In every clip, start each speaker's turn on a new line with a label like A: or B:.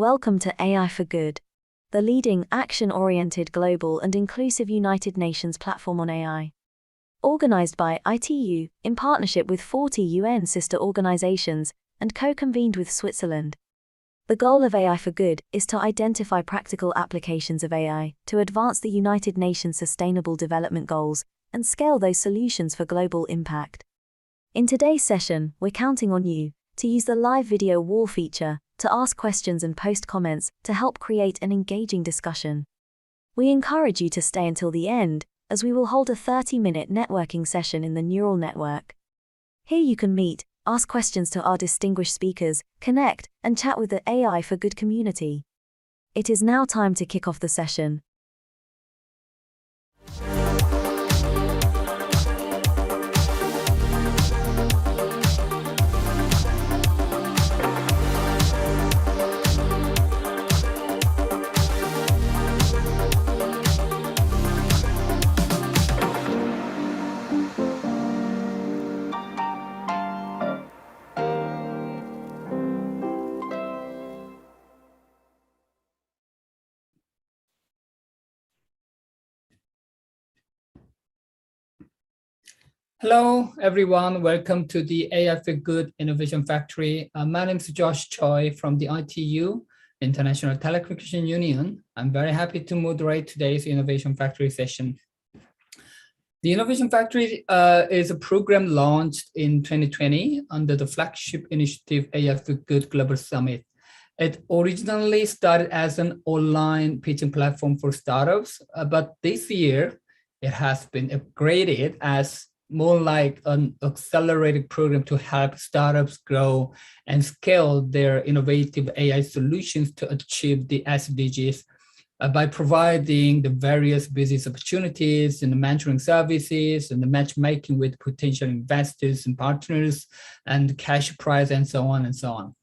A: Welcome to AI for Good, the leading action-oriented global and inclusive United Nations platform on AI. Organized by ITU in partnership with 40 UN sister organizations and co-convened with Switzerland. The goal of AI for Good is to identify practical applications of AI to advance the United Nations Sustainable Development Goals and scale those solutions for global impact. In today's session, we're counting on you to use the live video wall feature to ask questions and post comments to help create an engaging discussion. We encourage you to stay until the end, as we will hold a 30-minute networking session in the neural network. Here you can meet, ask questions to our distinguished speakers, connect, and chat with the AI for Good community. It is now time to kick off the session.
B: Hello, everyone. Welcome to the AI for Good Innovation Factory. My name is Josh Choi from the ITU, International Telecommunication Union. I'm very happy to moderate today's Innovation Factory session. The Innovation Factory is a program launched in 2020 under the flagship initiative AI for Good Global Summit. It originally started as an online pitching platform for startups, but this year it has been upgraded as more like an accelerated program to help startups grow and scale their innovative AI solutions to achieve the SDGs by providing the various business opportunities and the mentoring services and the matchmaking with potential investors and partners and cash prize and so on and so on.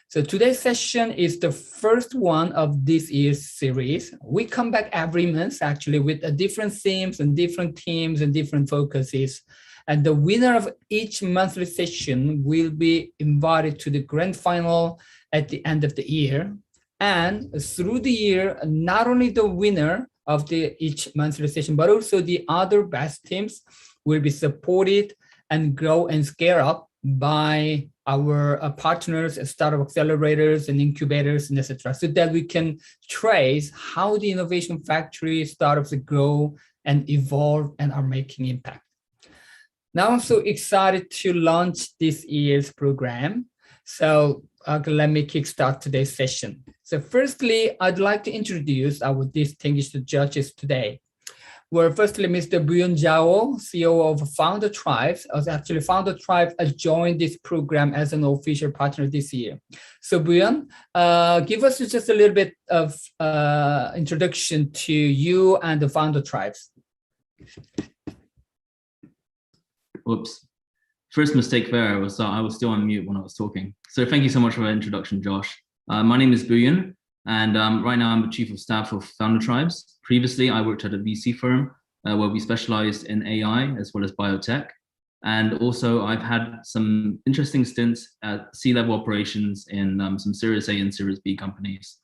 B: So today's session is the first one of this year's series. We come back every month actually with a different themes and different teams and different focuses. And the winner of each monthly session will be invited to the grand final at the end of the year. And through the year, not only the winner of each monthly session, but also the other best teams will be supported and grow and scale up by our partners, startup accelerators and incubators, and etc., so that we can trace how the innovation factory startups grow and evolve and are making impact. Now I'm so excited to launch this year's program. So let me kickstart today's session. So firstly, I'd like to introduce our distinguished judges today. Well, firstly, Mr. Buyun Zhao, CEO of Founder Tribes. Actually, Founder Tribes has joined this program as an official partner this year. So Buyun, give us just a little bit of introduction to you and the Founder Tribes.
C: Whoops. First mistake there was I was still on mute when I was talking. So thank you so much for the introduction, Josh. My name is Buyun, and right now I'm the Chief of Staff of Founder Tribes. Previously, I worked at a VC firm where we specialized in AI as well as biotech. And also I've had some interesting stints at C-level operations in some Series A and Series B companies.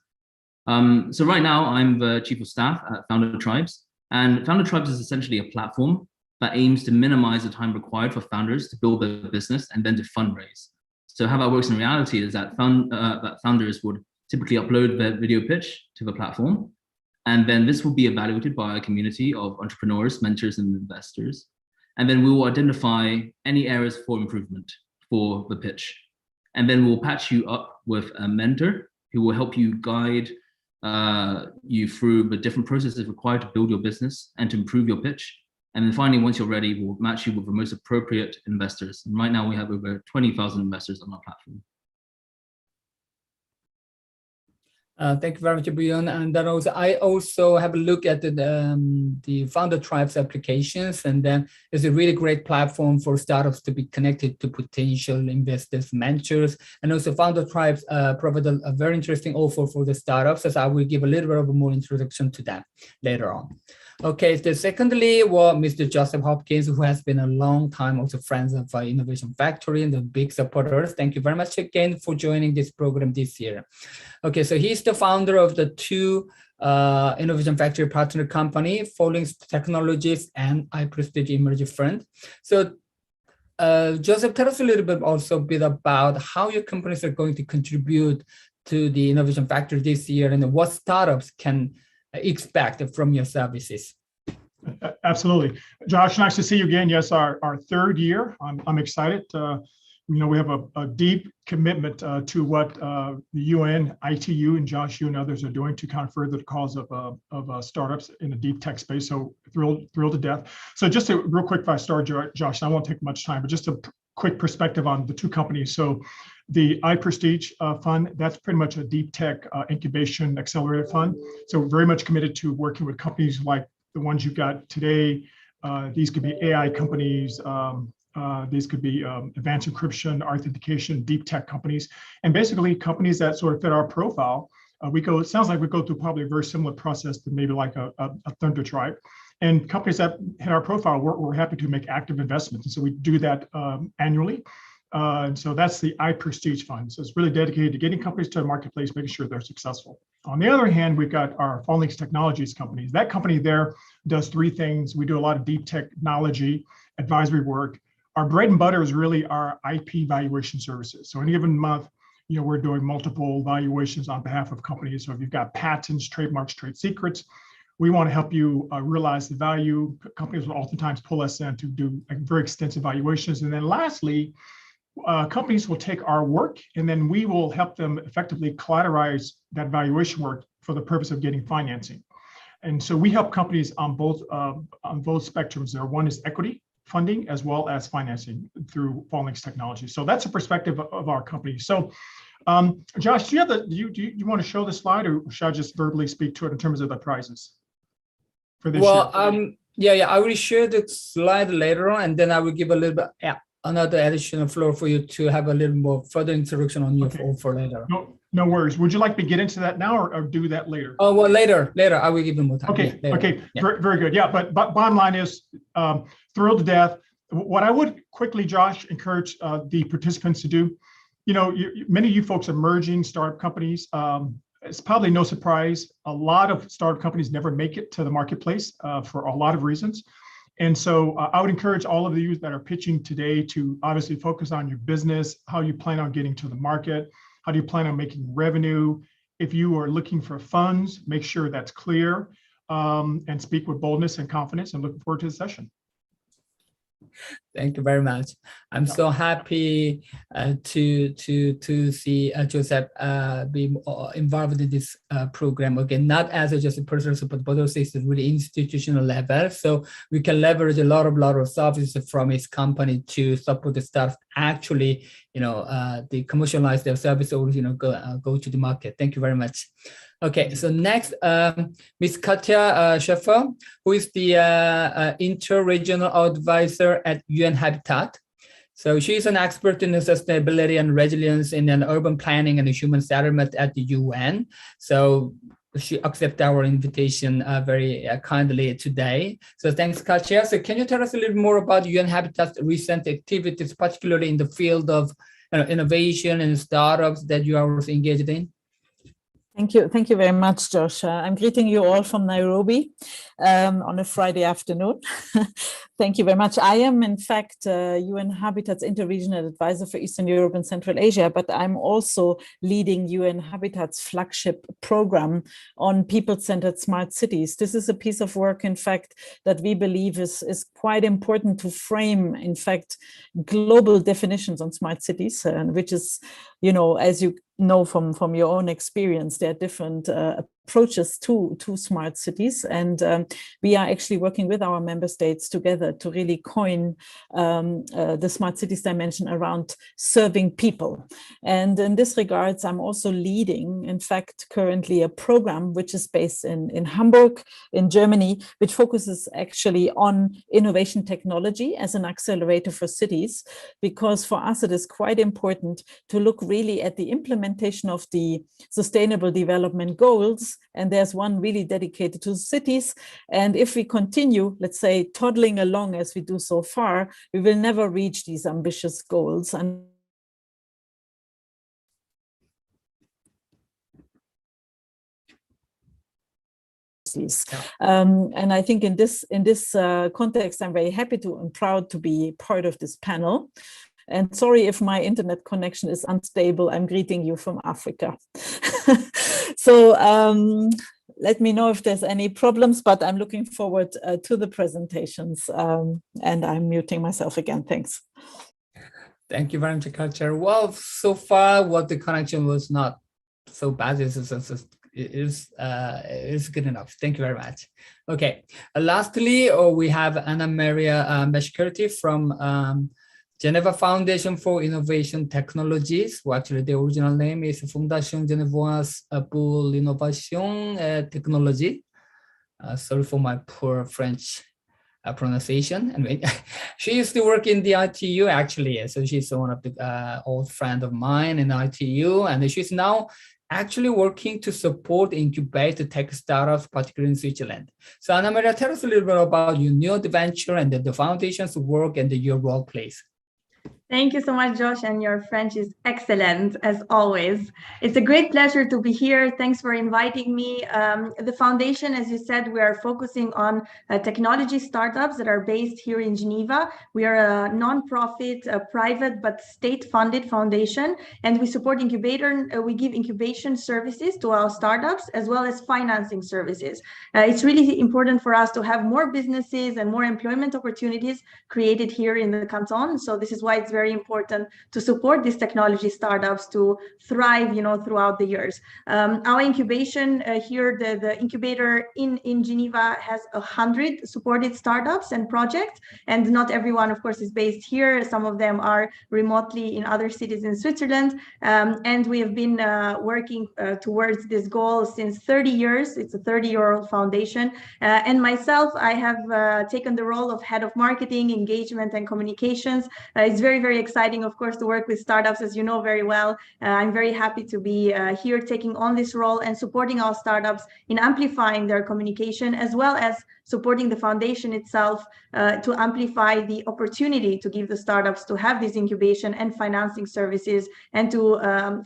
C: So right now I'm the Chief of Staff at Founder Tribes, and Founder Tribes is essentially a platform that aims to minimize the time required for founders to build their business and then to fundraise. So how that works in reality is that founders would typically upload their video pitch to the platform, and then this will be evaluated by a community of entrepreneurs, mentors, and investors. And then we will identify any areas for improvement for the pitch. And then we'll patch you up with a mentor who will help you guide you through the different processes required to build your business and to improve your pitch. And then finally, once you're ready, we'll match you with the most appropriate investors. And right now we have over 20,000 investors on our platform.
B: Thank you very much, Buyun. And then I also have a look at the Founder Tribes applications, and then it's a really great platform for startups to be connected to potential investors, mentors, and also Founder Tribes provide a very interesting offer for the startups, as I will give a little bit of a more introduction to that later on. Okay, so secondly, well, Mr. Joseph Hopkins, who has been a long time also friends of Innovation Factory and the big supporters. Thank you very much again for joining this program this year. Okay, so he's the founder of the two Innovation Factory partner company, Panellist Technologies and iPrestige Emerging Fund. So Joseph, tell us a little bit also about how your companies are going to contribute to the Innovation Factory this year and what startups can expect from your services.
D: Absolutely. Josh, nice to see you again. Yes, our third year. I'm excited. We have a deep commitment to what the UN, ITU, and Josh, you and others are doing to kind of further the cause of startups in the deep tech space. So thrilled to death. So just a real quick, if I start, Josh, I won't take much time, but just a quick perspective on the two companies. So the iPrestige fund, that's pretty much a deep tech incubation accelerator fund. So we're very much committed to working with companies like the ones you've got today. These could be AI companies. These could be advanced encryption, authentication, deep tech companies, and basically companies that sort of fit our profile. It sounds like we go through probably a very similar process to maybe like a Thunder Tribe. And companies that hit our profile, we're happy to make active investments. And so we do that annually. And so that's the iPrestige fund. So it's really dedicated to getting companies to the marketplace, making sure they're successful. On the other hand, we've got our Panellist Technologies companies. That company there does three things. We do a lot of deep technology advisory work. Our bread and butter is really our IP valuation services. So any given month, we're doing multiple valuations on behalf of companies. So if you've got patents, trademarks, trade secrets, we want to help you realize the value. Companies will oftentimes pull us in to do very extensive valuations. And then lastly, companies will take our work and then we will help them effectively collateralize that valuation work for the purpose of getting financing. And so we help companies on both spectrums there. One is equity funding as well as financing through Panellist Technology. So that's a perspective of our company. So Josh, do you want to show the slide, or should I just verbally speak to it in terms of the prizes for this year?
B: Yeah, I will share the slide later on, and then I will give a little bit another additional floor for you to have a little more further introduction on your offer later.
D: No worries. Would you like me to get into that now or do that later?
B: Oh, well, later. I will give you more time.
D: Okay,
B: yeah,
D: okay, yeah. Very good. Yeah, but bottom line is thrilled to death. What I would quickly, Josh, encourage the participants to do, many of you folks are emerging startup companies. It's probably no surprise. A lot of startup companies never make it to the marketplace for a lot of reasons. And so I would encourage all of you that are pitching today to obviously focus on your business, how you plan on getting to the market, how do you plan on making revenue? If you are looking for funds, make sure that's clear and speak with boldness and confidence, and looking forward to the session.
B: Thank you very much. I'm so happy to see Joseph be involved in this program again, not as just a personal support, but also it's a really institutional level. So we can leverage a lot of services from his company to support the staff actually, they commercialize their service or go to the market. Thank you very much. Okay, so next, Ms. Katja Schaffer, who is the inter-regional advisor at UN Habitat. So she's an expert in sustainability and resilience in an urban planning and human settlement at the UN. So she accepted our invitation very kindly today. So thanks, Katja. So can you tell us a little more about UN Habitat's recent activities, particularly in the field of innovation and startups that you are also engaged in?
E: Thank you very much, Josh. I'm greeting you all from Nairobi on a Friday afternoon. Thank you very much. I am, in fact, UN Habitat's Interregional Advisor for Eastern Europe and Central Asia, but I'm also leading UN Habitat's flagship program on people-centered smart cities. This is a piece of work, in fact, that we believe is quite important to frame, in fact, global definitions on smart cities, which is, as you know from your own experience, there are different approaches to smart cities, and we are actually working with our member states together to really coin the smart cities dimension around serving people. And in this regards, I'm also leading, in fact, currently a program which is based in Hamburg, in Germany, which focuses actually on innovation technology as an accelerator for cities, because for us it is quite important to look really at the implementation of the Sustainable Development Goals towns, and there's one really dedicated to cities. And if we continue, let's say, toddling along as we do so far, we will never reach these ambitious goals. And and I think in this context, I'm very happy to and proud to be part of this panel. And sorry if my internet connection is unstable. I'm greeting you from Africa. So let me know if there's any problems, but I'm looking forward to the presentations. And I'm muting myself again. Thanks.
B: Thank you very much, Culture. Well, so far, what the connection was not so bad. Is good enough. Thank you very much. Okay. Lastly, we have Anna Maria Meshkerti from Geneva Foundation for Innovation Technologies. Well, actually, the original name is Fondation Genevoise pour l'Innovation Technologie. Sorry for my poor French pronunciation. Anyway, she used to work in the ITU actually. So she's one of the old friend of mine in ITU, and she's now actually working to support, incubate the tech startups, particularly in Switzerland. So Anna Maria, tell us a little bit about your new adventure and the foundation's work and your role, please.
F: Thank you so much, Josh, and your French is excellent, as always. It's a great pleasure to be here. Thanks for inviting me. The foundation, as you said, we are focusing on technology startups that are based here in Geneva. We are a non-profit, private, but state-funded foundation, and we support we give incubation services to our startups, as well as financing services. It's really important for us to have more businesses and more employment opportunities created here in the canton. So this is why it's very important to support these technology startups to thrive, throughout the years. Our incubation here, the incubator in Geneva has 100 supported startups and projects, and not everyone, of course, is based here. Some of them are remotely in other cities in Switzerland, and we have been working towards this goal since 30 years. It's a 30-year-old foundation, and myself, I have taken the role of head of marketing, engagement, and communications. It's very, very exciting, of course, to work with startups, as you know very well. I'm very happy to be here taking on this role and supporting our startups in amplifying their communication, as well as supporting the foundation itself to amplify the opportunity to give the startups to have this incubation and financing services, and to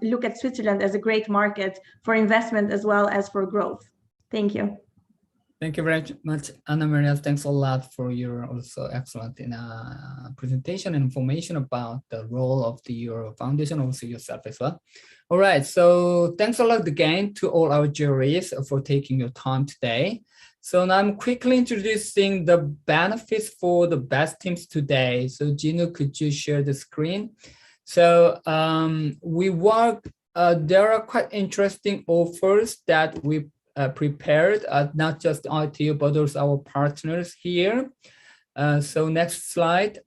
F: look at Switzerland as a great market for investment as well as for growth. Thank you.
B: Thank you very much, Anna Maria. Thanks a lot for your also excellent presentation and information about the role of your foundation, also yourself as well. All right, so thanks a lot again to all our juries for taking your time today. So now I'm quickly introducing the benefits for the best teams today. So Gino, could you share the screen? So there are quite interesting offers that we prepared, not just ITU, but also our partners here. So next slide.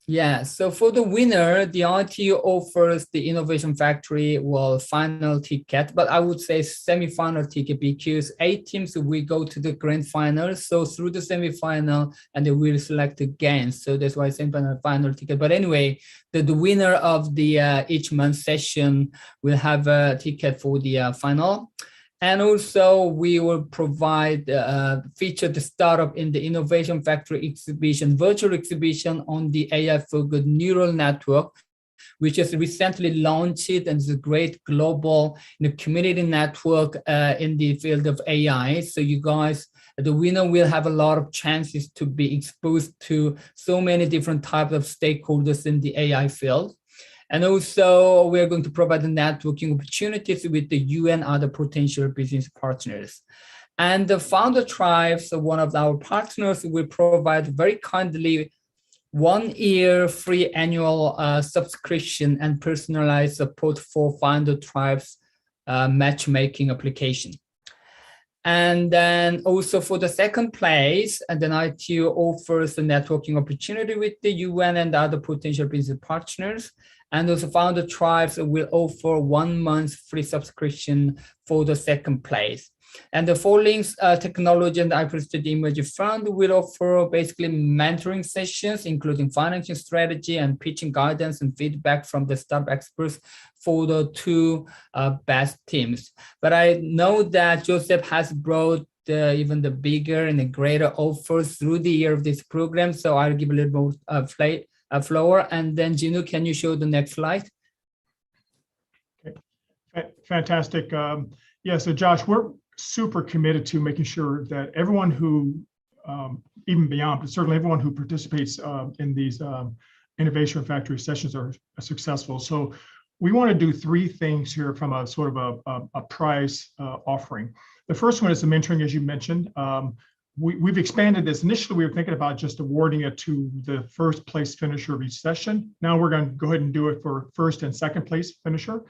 B: Yeah, so for the winner, the ITU offers the Innovation Factory final ticket, but I would say semi-final ticket, because 8 teams will go to the grand final. So through the semi-final, and they will select again. So that's why semi-final ticket. But anyway, the winner of the each month session will have a ticket for the final. And also we will provide feature the startup in the Innovation Factory exhibition, virtual exhibition on the AI for Good neural network, which is recently launched, and is a great global community network in the field of AI. So you guys, the winner will have a lot of chances to be exposed to so many different types of stakeholders in the AI field. And also, we're going to provide the networking opportunities with the UN other potential business partners. And the Founder Tribes, one of our partners, will provide very kindly 1 year free annual subscription and personalized support for Founder Tribes matchmaking application. And then also for the second place, and then ITU offers the networking opportunity with the UN and other potential business partners. And also Founder Tribes will offer 1 month free subscription for the second place. And the Follings Technology and Diversity Image Fund will offer basically mentoring sessions, including financing strategy and pitching guidance and feedback from the startup experts for the two best teams. But I know that Joseph has brought even the bigger and the greater offers through the year of this program. So I'll give a little more floor. And then Gino, can you show the next slide?
D: Okay. Fantastic. Yeah, so Josh, we're super committed to making sure that everyone who, even beyond, but certainly everyone who participates in these Innovation Factory sessions are successful. So we want to do three things here from a sort of a prize offering. The first one is the mentoring, as you mentioned. We've expanded this. Initially, we were thinking about just awarding it to the first place finisher of each session. Now we're going to go ahead and do it for first and second place finisher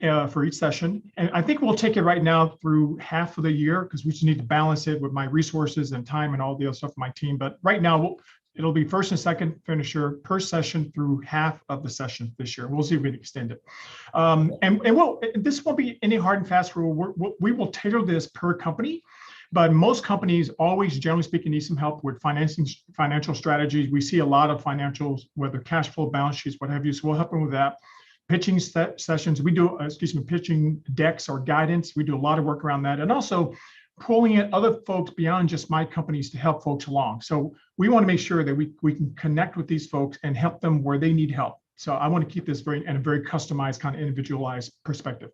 D: for each session. And I think we'll take it right now through half of the year because we just need to balance it with my resources and time and all the other stuff for my team. But right now, it'll be first and second finisher per session through half of the session this year. We'll see if we can extend it. This won't be any hard and fast rule. We will tailor this per company, but most companies always, generally speaking, need some help with financial strategies. We see a lot of financials, whether cash flow, balance sheets, what have you. So we'll help them with that. Pitching sessions, we do, pitching decks or guidance. We do a lot of work around that. And also pulling in other folks beyond just my companies to help folks along. So we want to make sure that we can connect with these folks and help them where they need help. So I want to keep this in a very customized, kind of individualized perspective.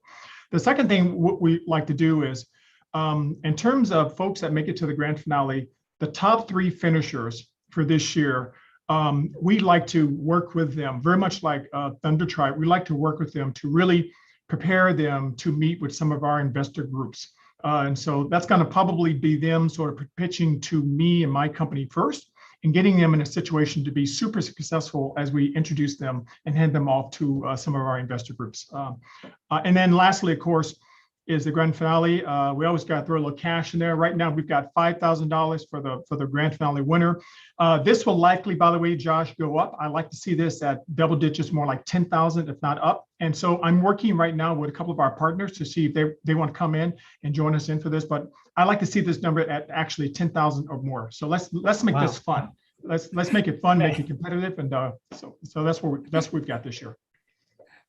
D: The second thing what we like to do is, in terms of folks that make it to the grand finale, the top three finishers for this year, we like to work with them very much like Thunder Tribe. We like to work with them to really prepare them to meet with some of our investor groups. And so that's going to probably be them sort of pitching to me and my company first and getting them in a situation to be super successful as we introduce them and hand them off to some of our investor groups. And then lastly, of course, is the grand finale. We always got to throw a little cash in there. Right now, we've got $5,000 for the grand finale winner. This will likely, by the way, Josh, go up. I like to see this at double digits, more like 10,000, if not up. And so I'm working right now with a couple of our partners to see if they want to come in and join us in for this. But I like to see this number at actually 10,000 or more. So let's make this fun. Let's make it fun, make it competitive, and so that's what we've got this year.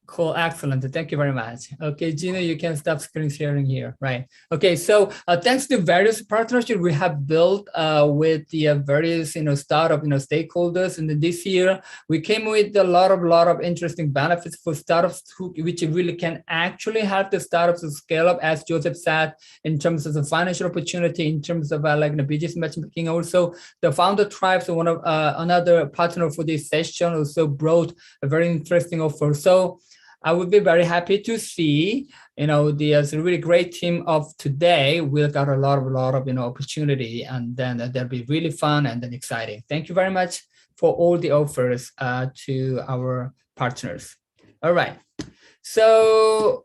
B: Cool, excellent. Thank you very much. Okay, Gina, you can stop screen sharing here, right? Okay, so thanks to various partnerships we have built with the various startup stakeholders, and this year we came with a lot of interesting benefits for startups which really can actually help the startups to scale up, as Joseph said, in terms of the financial opportunity, in terms of the business matchmaking. Also, the Founder Tribes, one of another partner for this session, also brought a very interesting offer. So I would be very happy to see, the really great team of today will got a lot of opportunity, and then that'll be really fun and then exciting. Thank you very much for all the offers to our partners. All right, so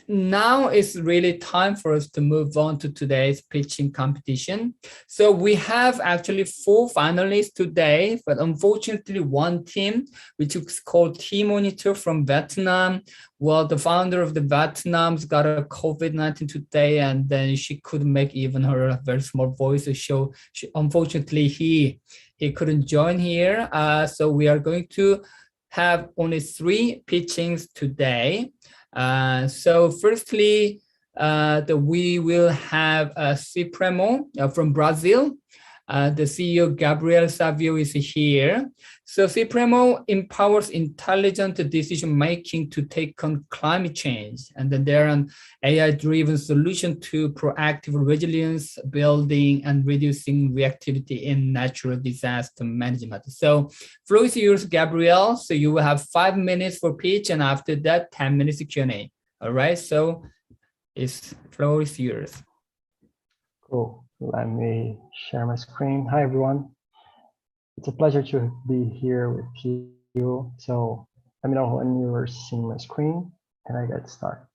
B: now it's really time for us to move on to today's pitching competition. So we have actually 4 finalists today, but unfortunately one team, which is called T-Monitor from Vietnam. Well, the founder of the Vietnam's got a COVID-19 today, and then she couldn't make even her very small voice show. Unfortunately, he couldn't join here. So we are going to have only 3 pitchings today. So firstly, we will have Sipremo from Brazil. The CEO, Gabriel Savio, is here. So Sipremo empowers intelligent decision-making to take on climate change. And then they're an AI-driven solution to proactive resilience building and reducing reactivity in natural disaster management. So floor is yours, Gabriel. So you will have 5 minutes for pitch, and after that, 10 minutes Q&A. All right, so floor is yours.
G: Cool. Let me share my screen. Hi, everyone. It's a pleasure to be here with you. So let me know when you are seeing my screen and I get started.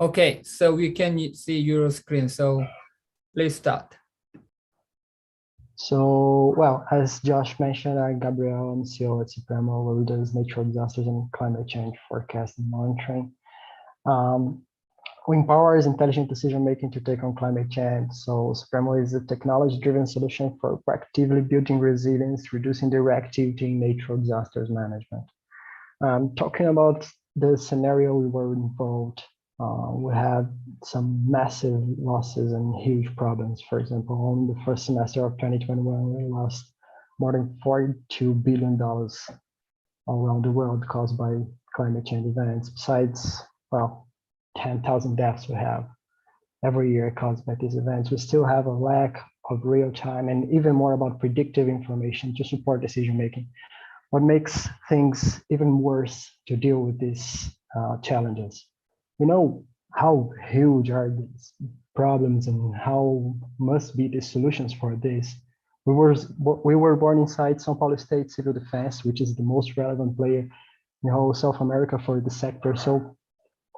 B: Okay, so we can see your screen. So please start.
G: So, well, as Josh mentioned, I'm Gabriel. I'm CEO at Sipremo, where we do natural disasters and climate change forecasting and monitoring. empowers intelligent decision-making to take on climate change. So Sipremo is a technology-driven solution for proactively building resilience, reducing the reactivity in natural disasters management. Talking about the scenario we were involved, we had some massive losses and huge problems. For example, on the first semester of 2021, we lost more than $42 billion around the world caused by climate change events. Besides, well, 10,000 deaths we have every year caused by these events. We still have a lack of real-time and even more about predictive information to support decision-making. What makes things even worse to deal with these challenges? We know how huge are these problems and how must be the solutions for this. We were born inside São Paulo State Civil Defense, which is the most relevant player in whole South America for the sector. So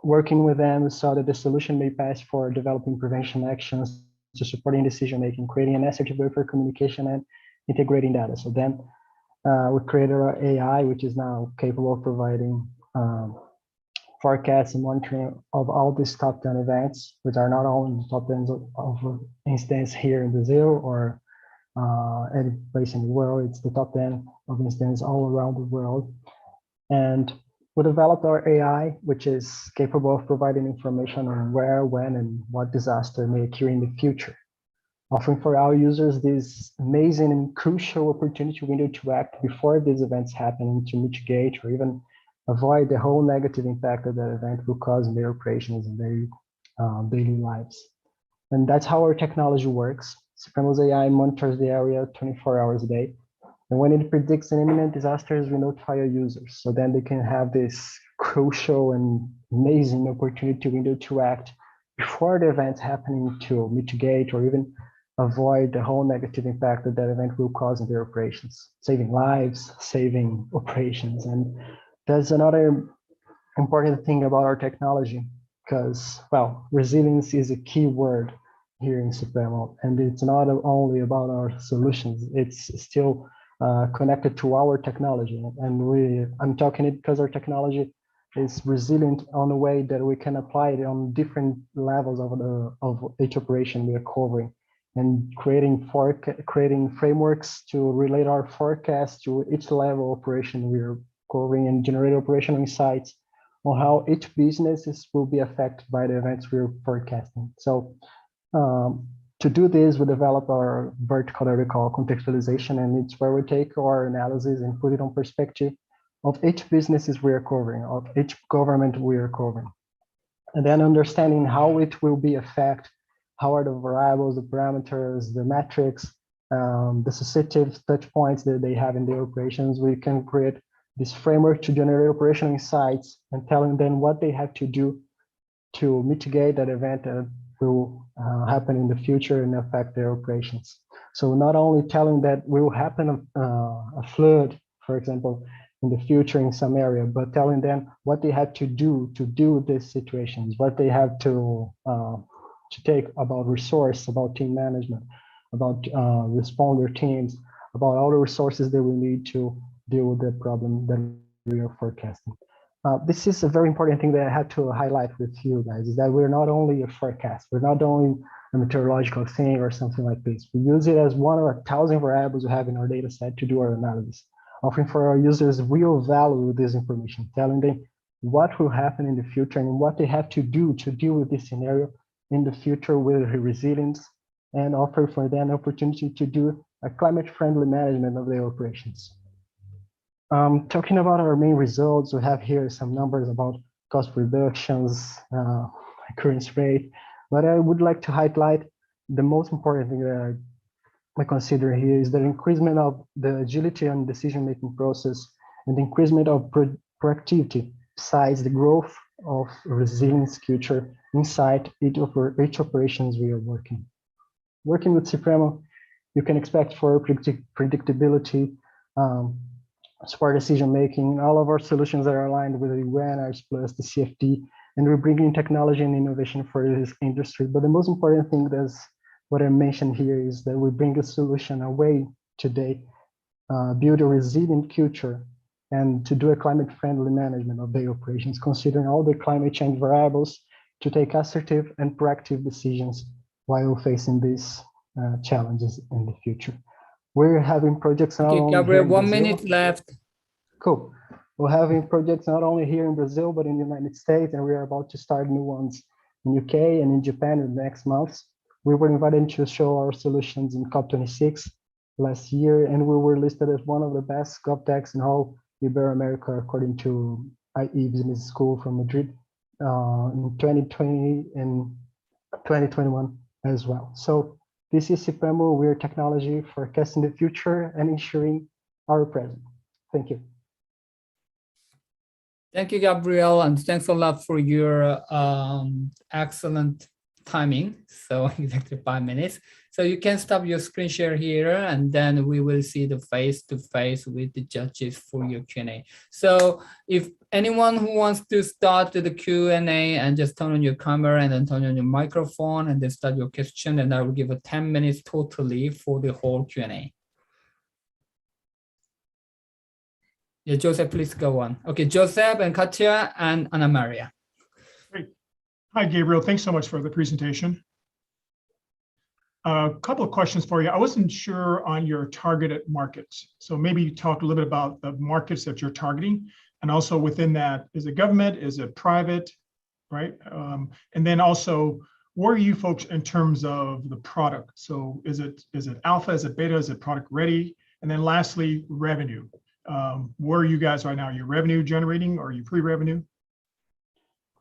G: working with them, we saw that the solution may pass for developing prevention actions to supporting decision-making, creating an assertive way for communication and integrating data. So then we created our AI, which is now capable of providing forecasts and monitoring of all these top 10 events, which are not only the top 10 of instance here in Brazil or any place in the world. It's the top 10 of instances all around the world. And we developed our AI, which is capable of providing information on where, when, and what disaster may occur in the future, offering for our users this amazing and crucial opportunity window to act before these events happen and to mitigate or even avoid the whole negative impact that that event will cause in their operations and their daily lives. And that's how our technology works. Sipremo's AI monitors the area 24 hours a day. And when it predicts an imminent disasters, we notify our users. So then they can have this crucial and amazing opportunity window to act before the event's happening to mitigate or even avoid the whole negative impact that that event will cause in their operations, saving lives, saving operations. And that's another important thing about our technology, because, well, resilience is a key word here in Sipremo, and it's not only about our solutions, it's still connected to our technology. And I'm talking it because our technology is resilient on a way that we can apply it on different levels of each operation we are covering, and creating frameworks to relate our forecast to each level of operation we are covering and generate operational insights on how each businesses will be affected by the events we're forecasting. So to do this, we develop our vertical that we call contextualization, and it's where we take our analysis and put it on perspective of each businesses we are covering, of each government we are covering. And then understanding how it will be affected, how are the variables, the parameters, the metrics, the sensitive touch points that they have in their operations. We can create this framework to generate operational insights and telling them what they have to do to mitigate that event that will happen in the future and affect their operations. So not only telling that will happen a flood, for example, in the future in some area, but telling them what they have to do to deal with these situations, what they have to take about resource, about team management, about responder teams, about all the resources that we need to deal with the problem that we are forecasting. This is a very important thing that I had to highlight with you guys, is that we're not only a forecast, we're not only a meteorological thing or something like this. We use it as one of 1,000 variables we have in our data set to do our analysis, offering for our users real value with this information, telling them what will happen in the future and what they have to do to deal with this scenario in the future with resilience, and offer for them an opportunity to do a climate-friendly management of their operations. Talking about our main results, we have here some numbers about cost reductions, occurrence rate, but I would like to highlight the most important thing that I consider here is the increasement of the agility and decision-making process and the increasement of proactivity, besides the growth of resilience culture inside each operations we are working. Working with Sipremo, you can expect for predictability, support decision-making. All of our solutions are aligned with the UN, plus the CFD, and we're bringing technology and innovation for this industry. But the most important thing is what I mentioned here is that we bring a solution, a way today, build a resilient culture, and to do a climate-friendly management of their operations, considering all the climate change variables to take assertive and proactive decisions while facing these challenges in the future. We're having projects not
B: Okay,
G: only
B: Gabriel,
G: here in
B: 1
G: Brazil.
B: minute left.
G: Cool. We're having projects not only here in Brazil, but in the United States, and we are about to start new ones in UK and in Japan in the next months. We were invited to show our solutions in COP26 last year, and we were listed as one of the best GovTechs in all Ibero-America, according to IE Business School from Madrid in 2020 and 2021 as well. So this is Sipremo. We're technology forecasting the future and ensuring our present. Thank you.
B: Thank you, Gabriel, and thanks a lot for your excellent timing. So exactly 5 minutes. So you can stop your screen share here, and then we will see the face-to-face with the judges for your Q&A. So if anyone who wants to start the Q&A, and just turn on your camera and then turn on your microphone and then start your question, and I will give 10 minutes totally for the whole Q&A. Yeah, Joseph, please go on. Okay, Joseph and Katya and Ana Maria.
D: Great. Hi, Gabriel. Thanks so much for the presentation. A couple of questions for you. I wasn't sure on your targeted markets. So maybe talk a little bit about the markets that you're targeting. And also within that, is it government? Is it private? Right. And then also, where are you folks in terms of the product? So is it alpha? Is it beta? Is it product ready? And then lastly, revenue. Where are you guys right now? Are you revenue generating or are you pre-revenue?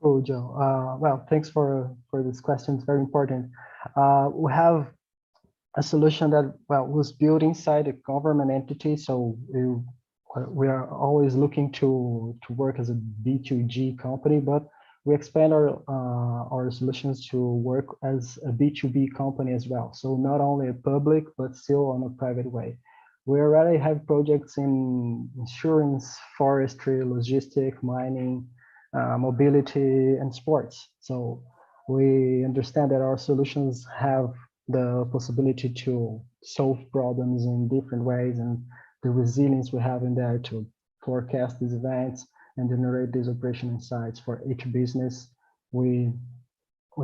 G: Cool, Joe. Well, thanks for this question. It's very important. We have a solution that was built inside a government entity. So we are always looking to work as a B2G company, but we expand our solutions to work as a B2B company as well. So not only a public, but still on a private way. We already have projects in insurance, forestry, logistics, mining, mobility, and sports. So we understand that our solutions have the possibility to solve problems in different ways, and the resilience we have in there to forecast these events and generate these operation insights for each business. We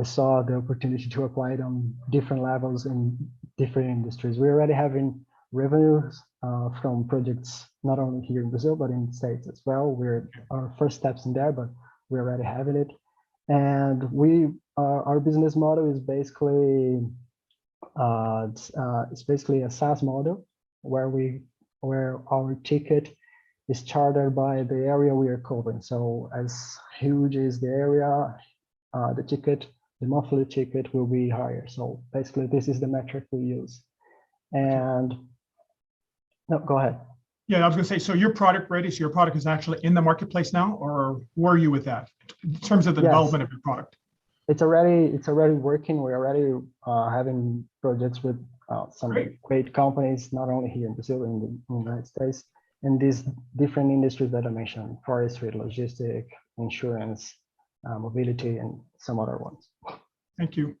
G: saw the opportunity to apply it on different levels in different industries. We're already having revenues from projects not only here in Brazil, but in the States as well. We're our first steps in there, but we're already having it. And our business model is basically it's basically a SaaS model where our ticket is chartered by the area we are covering. So as huge as the area, the monthly ticket will be higher. So basically this is the metric we use. And no, go ahead.
D: Yeah, I was going to say, so your product ready? So your product is actually in the marketplace now, or where are you with that in terms of the development of your product?
G: It's already working. We're already having projects with some great companies, not only here in Brazil, in the United States, in these different industries that I mentioned: forestry, logistics, insurance, mobility, and some other ones.
D: Thank you.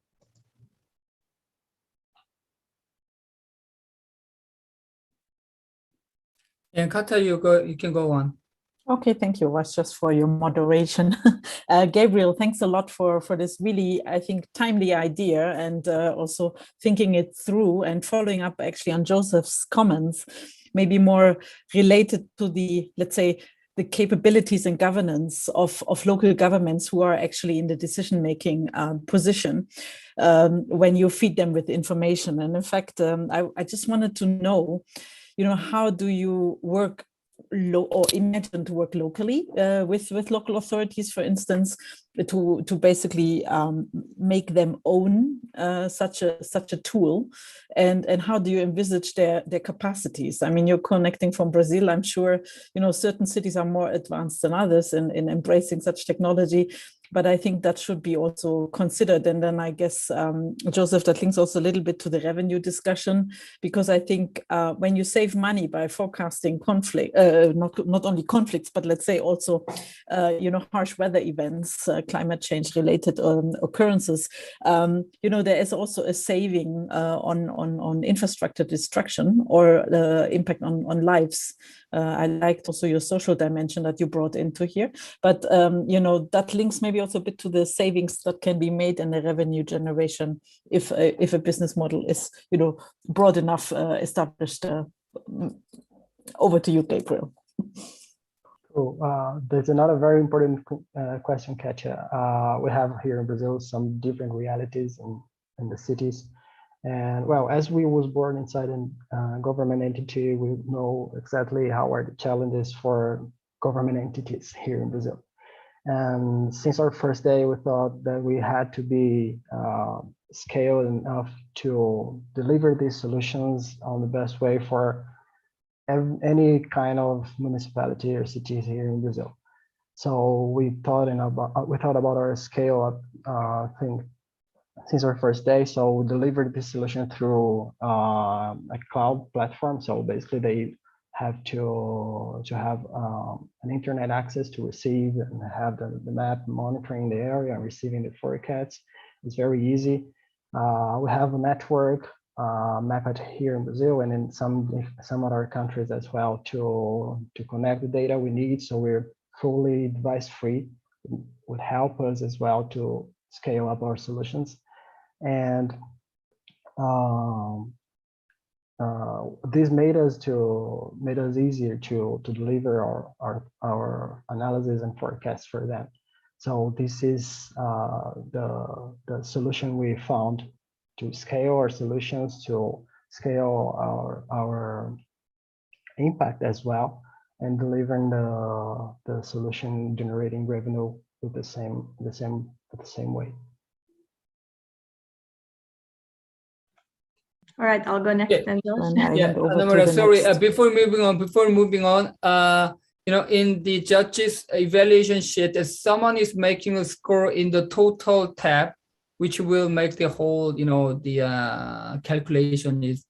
B: And Katya, you can go on.
E: Okay, thank you. That's just for your moderation. Gabriel, thanks a lot for this really, I think, timely idea, and also thinking it through and following up actually on Joseph's comments, maybe more related to the, let's say, the capabilities and governance of local governments who are actually in the decision-making position when you feed them with information. And in fact, I just wanted to know, how do you work or imagine to work locally with local authorities, for instance, to basically make them own such a tool, and how do you envisage their capacities? I mean, you're connecting from Brazil. I'm sure certain cities are more advanced than others in embracing such technology. But I think that should be also considered. And then I guess, Joseph, that links also a little bit to the revenue discussion, because I think when you save money by forecasting conflict, not only conflicts, but let's say also, harsh weather events, climate change related occurrences, there is also a saving on infrastructure destruction or impact on lives. I liked also your social dimension that you brought into here, but that links maybe also a bit to the savings that can be made and the revenue generation if a business model is, broad enough, established. Over to you, Gabriel.
G: Cool. There's another very important question, Katja. We have here in Brazil some different realities in the cities. And well, as we was born inside a government entity, we know exactly how are the challenges for government entities here in Brazil. And since our first day, we thought that we had to be scaled enough to deliver these solutions on the best way for any kind of municipality or cities here in Brazil. So we thought about our scale up thing since our first day. So we delivered this solution through a cloud platform. So basically they have to have an internet access to receive and have the map monitoring the area and receiving the forecasts. It's very easy. We have a network mapped here in Brazil and in some other countries as well to connect the data we need. So we're fully device free. It would help us as well to scale up our solutions. And this made us easier to deliver our analysis and forecasts for them. So this is the solution we found to scale our solutions, to scale our impact as well, and delivering the solution generating revenue with the same way.
F: All right, I'll go next. Then,
B: sorry. Before moving on, in the judges' evaluation sheet, someone is making a score in the total tab, which will make the whole, the calculation is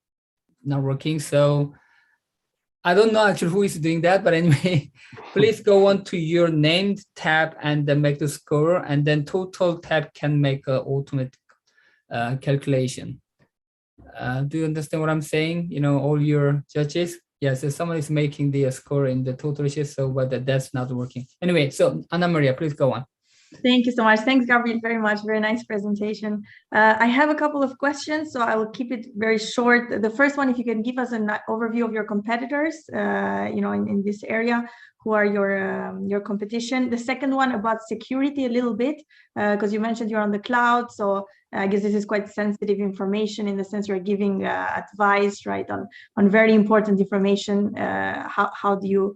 B: not working. So I don't know actually who is doing that, but anyway, please go on to your named tab and then make the score, and then total tab can make an automatic calculation. Do you understand what I'm saying? All your judges. Yes, so someone is making the score in the total sheet, so but that's not working. Anyway, so Ana Maria, please go on.
F: Thank you so much. Thanks, Gabriel, very much. Very nice presentation. I have a couple of questions, so I will keep it very short. The first one, if you can give us an overview of your competitors, in this area, who are your competition. The second one about security a little bit, because you mentioned you're on the cloud, so I guess this is quite sensitive information in the sense you're giving advice, right, on very important information. How do you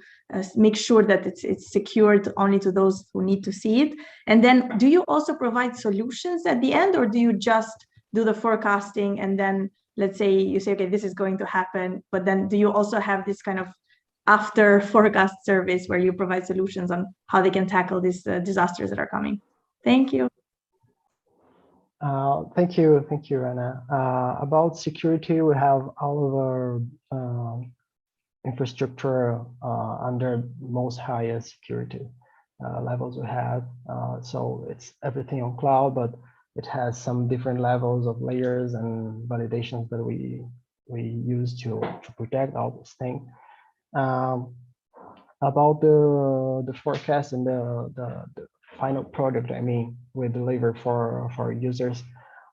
F: make sure that it's secured only to those who need to see it? And then do you also provide solutions at the end, or do you just do the forecasting and then let's say you say, okay, this is going to happen, but then do you also have this kind of after forecast service where you provide solutions on how they can tackle these disasters that are coming? Thank you.
G: Thank you, Anna. About security, we have all of our infrastructure under most highest security levels we have. So it's everything on cloud, but it has some different levels of layers and validations that we use to protect all those things. About the forecast and the final product, we deliver for users.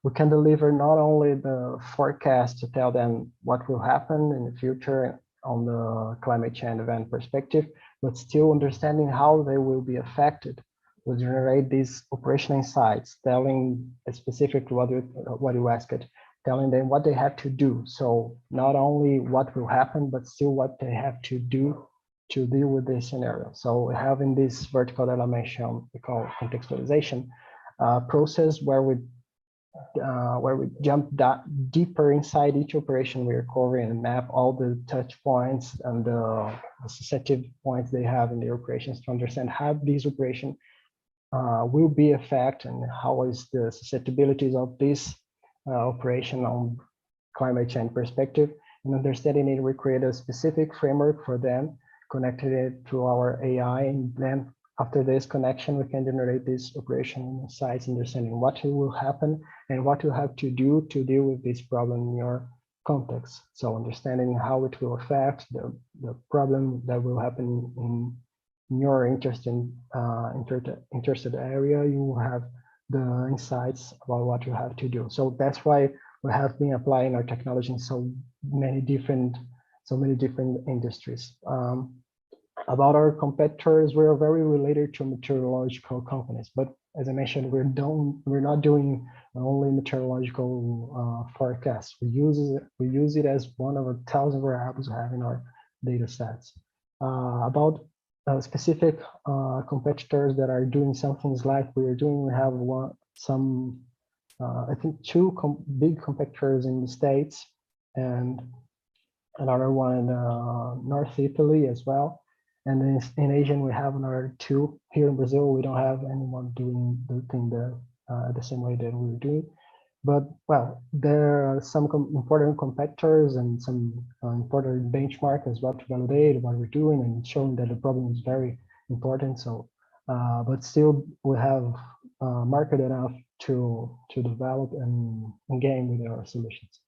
G: We can deliver not only the forecast to tell them what will happen in the future on the climate change event perspective, but still understanding how they will be affected. We generate these operational insights, telling specifically what you asked, telling them what they have to do. So not only what will happen, but still what they have to do to deal with this scenario. So having this vertical dimension we call contextualization process where we jump deeper inside each operation we are covering and map all the touch points and the susceptible points they have in their operations to understand how these operations will be affected and how is the susceptibilities of this operation on climate change perspective. And understanding it, we create a specific framework for them, connected it to our AI, and then after this connection, we can generate this operation insights, understanding what will happen and what you have to do to deal with this problem in your context. So understanding how it will affect the problem that will happen your interested area, you will have the insights about what you have to do. So that's why we have been applying our technology in so many different industries. About our competitors, we are very related to meteorological companies, but as I mentioned, we're not doing only meteorological forecasts. We use it as one of 1,000 variables we have in our data sets. About specific competitors that are doing some things like we are doing, we have I think two big competitors in the States and another one in North Italy as well. And then in Asia, we have another two. Here in Brazil, we don't have anyone doing the thing the same way that we're doing. But well, there are some important competitors and some important benchmark as well to validate what we're doing and showing that the problem is very important. So, but still, we have market enough to develop and gain with our solutions.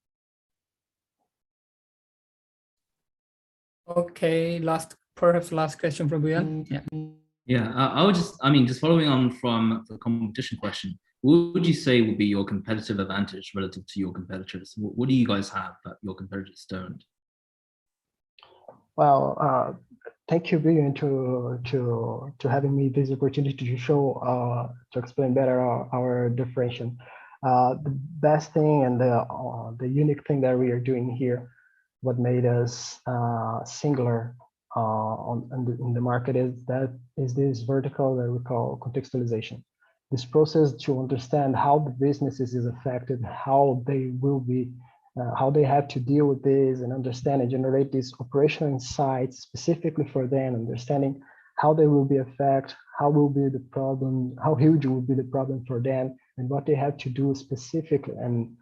B: Okay, perhaps last question from Buyan. Yeah.
C: Yeah, just following on from the competition question, what would you say would be your competitive advantage relative to your competitors? What do you guys have that your competitors don't?
G: Well, thank you, Buyan, to having me this opportunity to show to explain better our differentiation. The best thing and the unique thing that we are doing here, what made us singular in the market is this vertical that we call contextualization. This process to understand how the businesses is affected, how they will be, how they have to deal with this and understand and generate these operational insights specifically for them, understanding how they will be affected, how will be the problem, how huge will be the problem for them, and what they have to do specifically and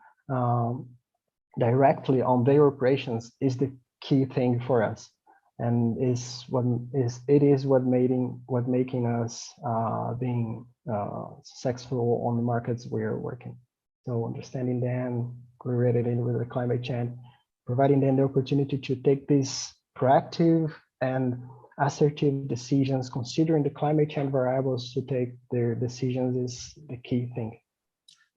G: directly on their operations is the key thing for us. And it is what making us being successful on the markets we are working. So understanding them, correlated in with the climate change, providing them the opportunity to take these proactive and assertive decisions, considering the climate change variables to take their decisions is the key thing.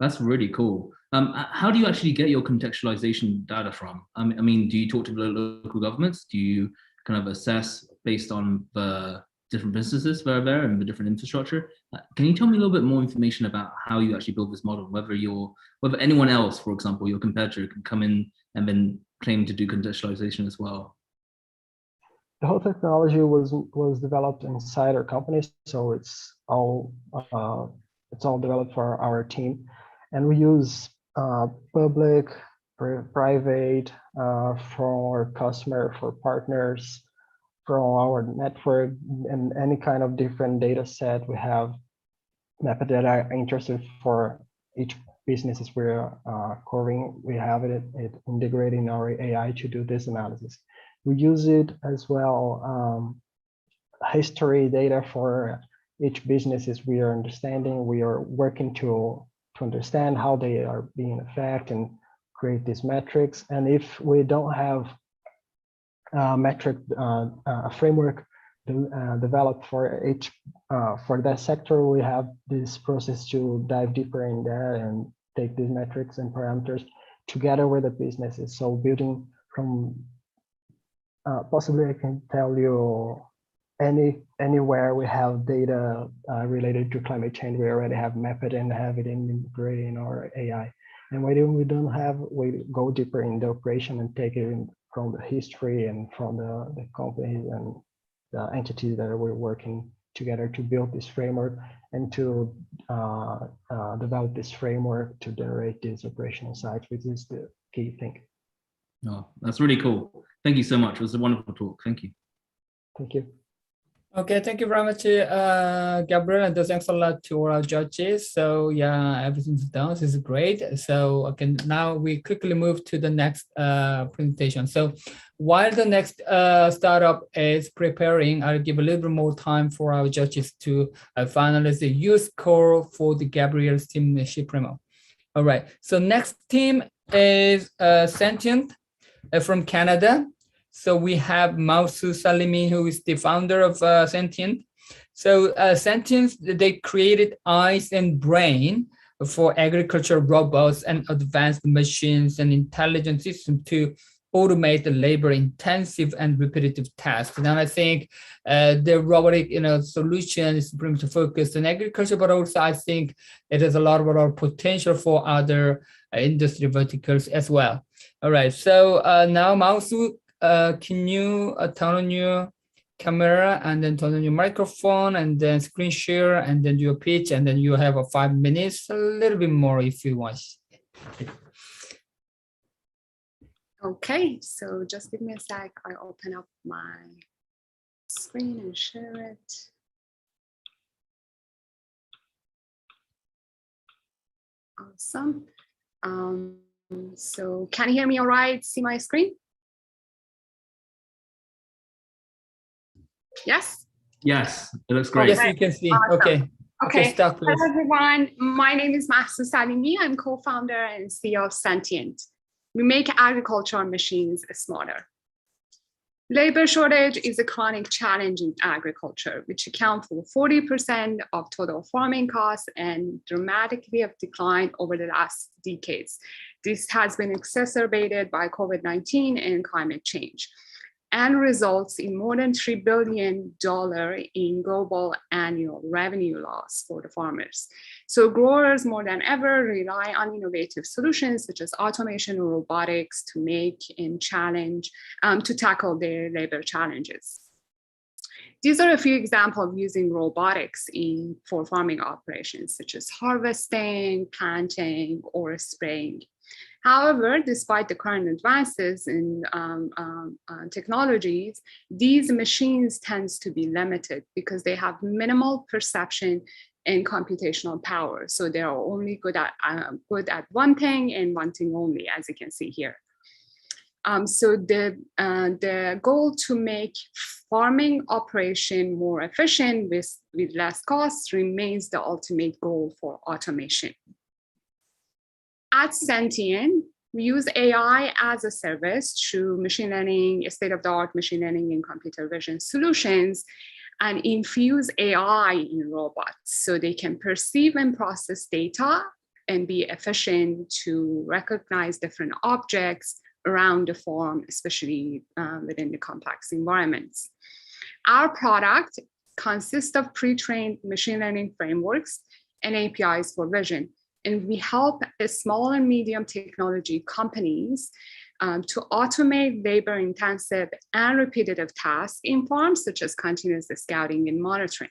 C: That's really cool. How do you actually get your contextualization data from? I mean, do you talk to the local governments? Do you kind of assess based on the different businesses that are there and the different infrastructure? Can you tell me a little bit more information about how you actually build this model, whether anyone else, for example, your competitor can come in and then claim to do contextualization as well?
G: The whole technology was developed inside our company, so it's all developed for our team, and we use public, private, from our customer, for partners, from our network, and any kind of different data set we have mapped that are interested for each businesses we're covering. We have it integrating our AI to do this analysis. We use it as well, history data for each businesses we are understanding. We are working to understand how they are being affected and create these metrics. And if we don't have a framework developed for each for that sector, we have this process to dive deeper in there and take these metrics and parameters together with the businesses. So building from possibly I can tell you anywhere we have data related to climate change, we already have mapped it and have it integrated in our AI. And when we don't have, we go deeper in the operation and take it in from the history and from the companies and the entities that we're working together to build this framework and to develop this framework to generate these operational insights, which is the key thing.
C: Oh, that's really cool. Thank you so much. It was a wonderful talk. Thank you.
G: Thank you.
B: Okay, thank you very much, Gabriel, and thanks a lot to our judges. So yeah, everything's done. This is great. So okay, now we quickly move to the next presentation. So while the next startup is preparing, I'll give a little bit more time for our judges to finalize the use score for the Gabriel's team, Sipremo. All right. So next team is Sentient from Canada. So we have Mausu Salimi, who is the founder of Sentient. So Sentient, they created eyes and brain for agricultural robots and advanced machines and intelligent systems to automate the labor-intensive and repetitive tasks. And I think the robotic, solution is pretty much focused on agriculture, but also I think it has a lot of potential for other industry verticals as well. All right, so now Mausu, can you turn on your camera and then turn on your microphone and then screen share and then do your pitch, and then you have 5 minutes, a little bit more if you want.
H: Okay, so just give me a sec. I open up my screen and share it. Awesome. So can you hear me all right? See my screen? Yes?
C: Yes, it looks great.
B: Yes, you can see.
H: Awesome.
B: Okay, start, please.
H: Hello, everyone. My name is Mahsou Salimi. I'm co-founder and CEO of Sentient. We make agricultural machines smarter. Labor shortage is a chronic challenge in agriculture, which accounts for 40% of total farming costs and dramatically have declined over the last decades. This has been exacerbated by COVID-19 and climate change, and results in more than $3 billion in global annual revenue loss for the farmers. So growers more than ever rely on innovative solutions such as automation or robotics to make and to tackle their labor challenges. These are a few examples of using robotics for farming operations such as harvesting, planting, or spraying. However, despite the current advances in technologies, these machines tend to be limited because they have minimal perception and computational power. So they are only good at one thing and one thing only, as you can see here. So the goal to make farming operation more efficient with less costs remains the ultimate goal for automation. At Sentient, we use AI as a service through machine learning, state-of-the-art machine learning and computer vision solutions, and infuse AI in robots so they can perceive and process data and be efficient to recognize different objects around the farm, especially within the complex environments. Our product consists of pre-trained machine learning frameworks and APIs for vision. And we help small and medium technology companies to automate labor-intensive and repetitive tasks in farms, such as continuous scouting and monitoring.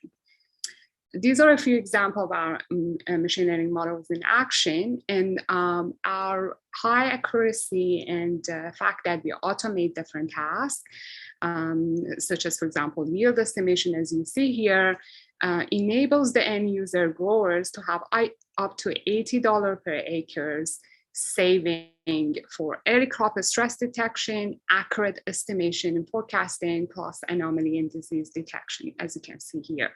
H: These are a few examples of our machine learning models in action, and our high accuracy and the fact that we automate different tasks, such as, for example, yield estimation, as you see here, enables the end user growers to have up to $80 per acres saving for early crop stress detection, accurate estimation and forecasting, plus anomaly and disease detection, as you can see here.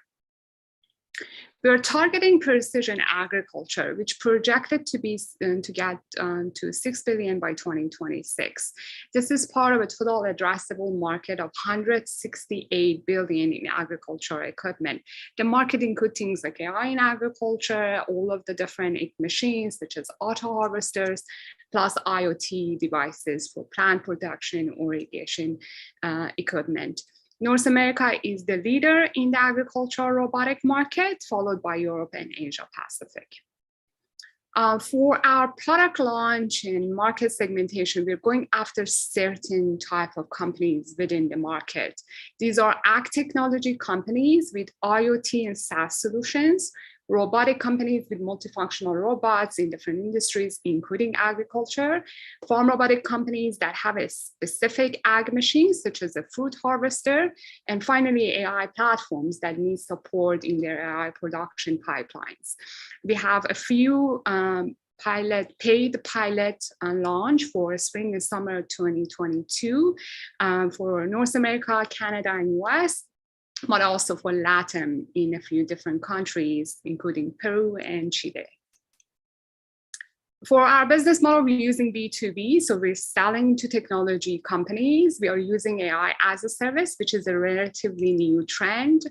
H: We're targeting precision agriculture, which projected to be to get to 6 billion by 2026. This is part of a total addressable market of 168 billion in agricultural equipment. The market includes things like AI in agriculture, all of the different machines, such as auto harvesters, plus IoT devices for plant production or irrigation equipment. North America is the leader in the agricultural robotic market, followed by Europe and Asia Pacific. For our product launch and market segmentation, we're going after certain type of companies within the market. These are ag technology companies with IoT and SaaS solutions, robotic companies with multifunctional robots in different industries, including agriculture, farm robotic companies that have a specific ag machine, such as a fruit harvester, and finally, AI platforms that need support in their AI production pipelines. We have a few paid pilot launch for spring and summer 2022 for North America, Canada, and US, but also for LATAM in a few different countries, including Peru and Chile. For our business model, we're using B2B. So we're selling to technology companies. We are using AI as a service, which is a relatively new trend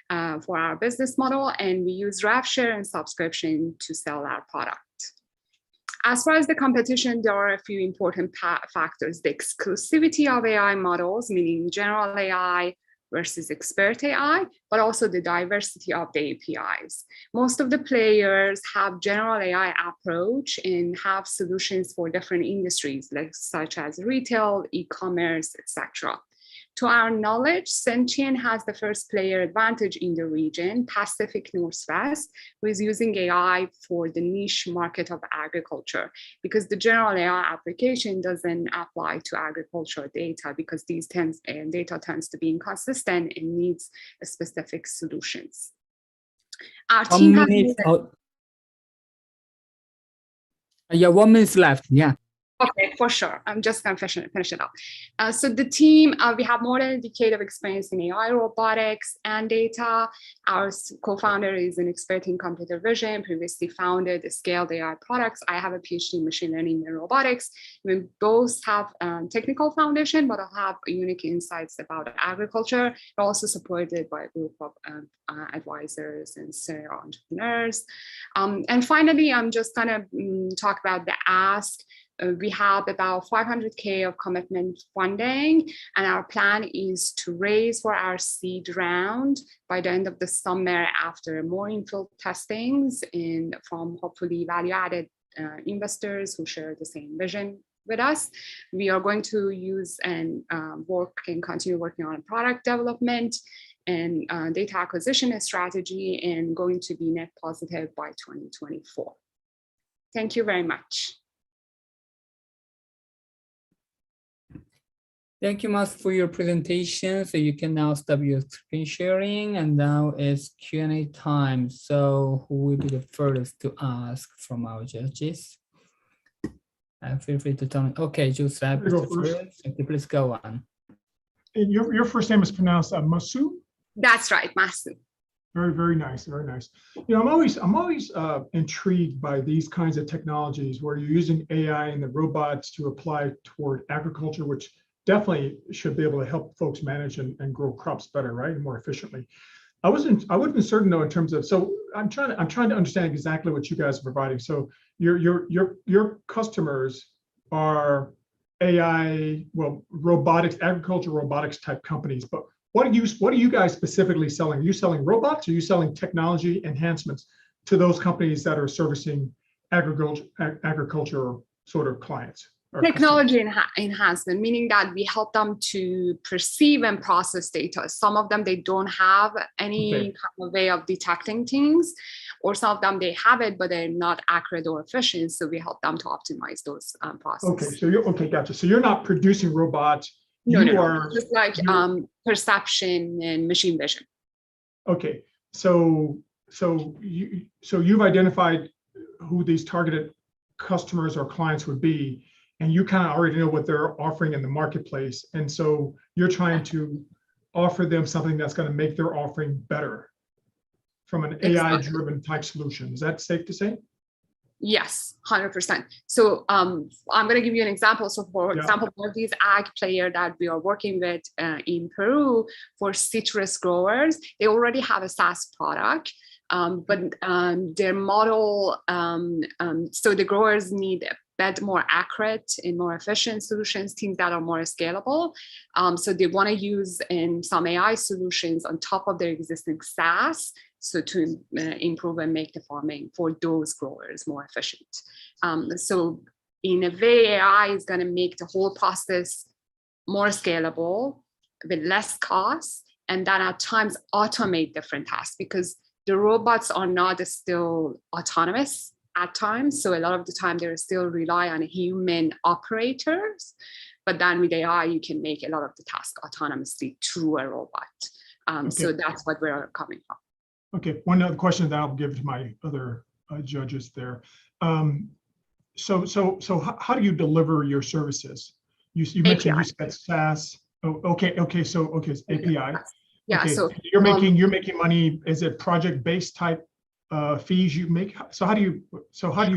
H: for our business model. And we use rev share and subscription to sell our product. As far as the competition, there are a few important factors. The exclusivity of AI models, meaning general AI versus expert AI, but also the diversity of the APIs. Most of the players have general AI approach and have solutions for different industries, like such as retail, e-commerce, etc. To our knowledge, Sentient has the first player advantage in the region, Pacific Northwest, who is using AI for the niche market of agriculture, because the general AI application doesn't apply to agricultural data because these data tends to be inconsistent and needs specific solutions. Our team has...
B: Yeah, 1 minute left, yeah.
H: Okay, for sure. I'm just going to finish it up. So the team, we have more than a decade of experience in AI, robotics, and data. Our co-founder is an expert in computer vision, previously founded scaled AI products. I have a PhD in machine learning and robotics. We both have technical foundation, but I have unique insights about agriculture. We're also supported by a group of advisors and serial entrepreneurs. And finally, I'm just going to talk about the ask. We have about 500K of commitment funding, and our plan is to raise for our seed round by the end of the summer after more infill testings and from hopefully value-added investors who share the same vision with us. We are going to use and continue working on product development and data acquisition strategy, and going to be net positive by 2024. Thank you very much.
B: Thank you much for your presentation. So you can now stop your screen sharing, and now it's Q&A time. So who will be the first to ask from our judges? Feel free to tell me. Okay, Joseph, please go on.
D: And your first name is pronounced Masu?
H: That's right, Masu.
D: Very, very nice, very nice. You know, I'm always intrigued by these kinds of technologies where you're using AI and the robots to apply toward agriculture, which definitely should be able to help folks manage and grow crops better, right, and more efficiently. I wasn't certain though in terms of, so I'm trying to understand exactly what you guys are providing. So your customers are AI, well, robotics, agriculture robotics type companies, but what are you guys specifically selling? Are you selling robots? Or are you selling technology enhancements to those companies that are servicing agriculture sort of clients?
H: Technology enhancement, meaning that we help them to perceive and process data. Some of them, they don't have any kind of way of detecting things, or some of them, they have it, but they're not accurate or efficient. So we help them to optimize those processes.
D: Okay, so gotcha. So you're not producing robots.
H: No, just like perception and machine vision.
D: Okay, so you've identified who these targeted customers or clients would be, and you kind of already know what they're offering in the marketplace. And so you're trying to offer them something that's going to make their offering better from an AI-driven type solution. Is that safe to say?
H: Yes, 100%. So I'm going to give you an example. So for example, one of these ag player that we are working with in Peru for citrus growers, they already have a SaaS product. But their model, so the growers need better, more accurate and more efficient solutions, things that are more scalable. So they want to use some AI solutions on top of their existing SaaS, so to improve and make the farming for those growers more efficient. So in a way, AI is going to make the whole process more scalable with less cost, and then at times automate different tasks, because the robots are not still autonomous at times. So a lot of the time they still rely on human operators, but then with AI, you can make a lot of the tasks autonomously through a robot. So that's what we're coming from.
D: Okay, one other question that I'll give to my other judges there. So how do you deliver your services? You mentioned you said SaaS. Oh, okay, so it's API.
H: Yeah,
D: okay.
H: so
D: you're making money. Is it project-based type fees you make? So how do you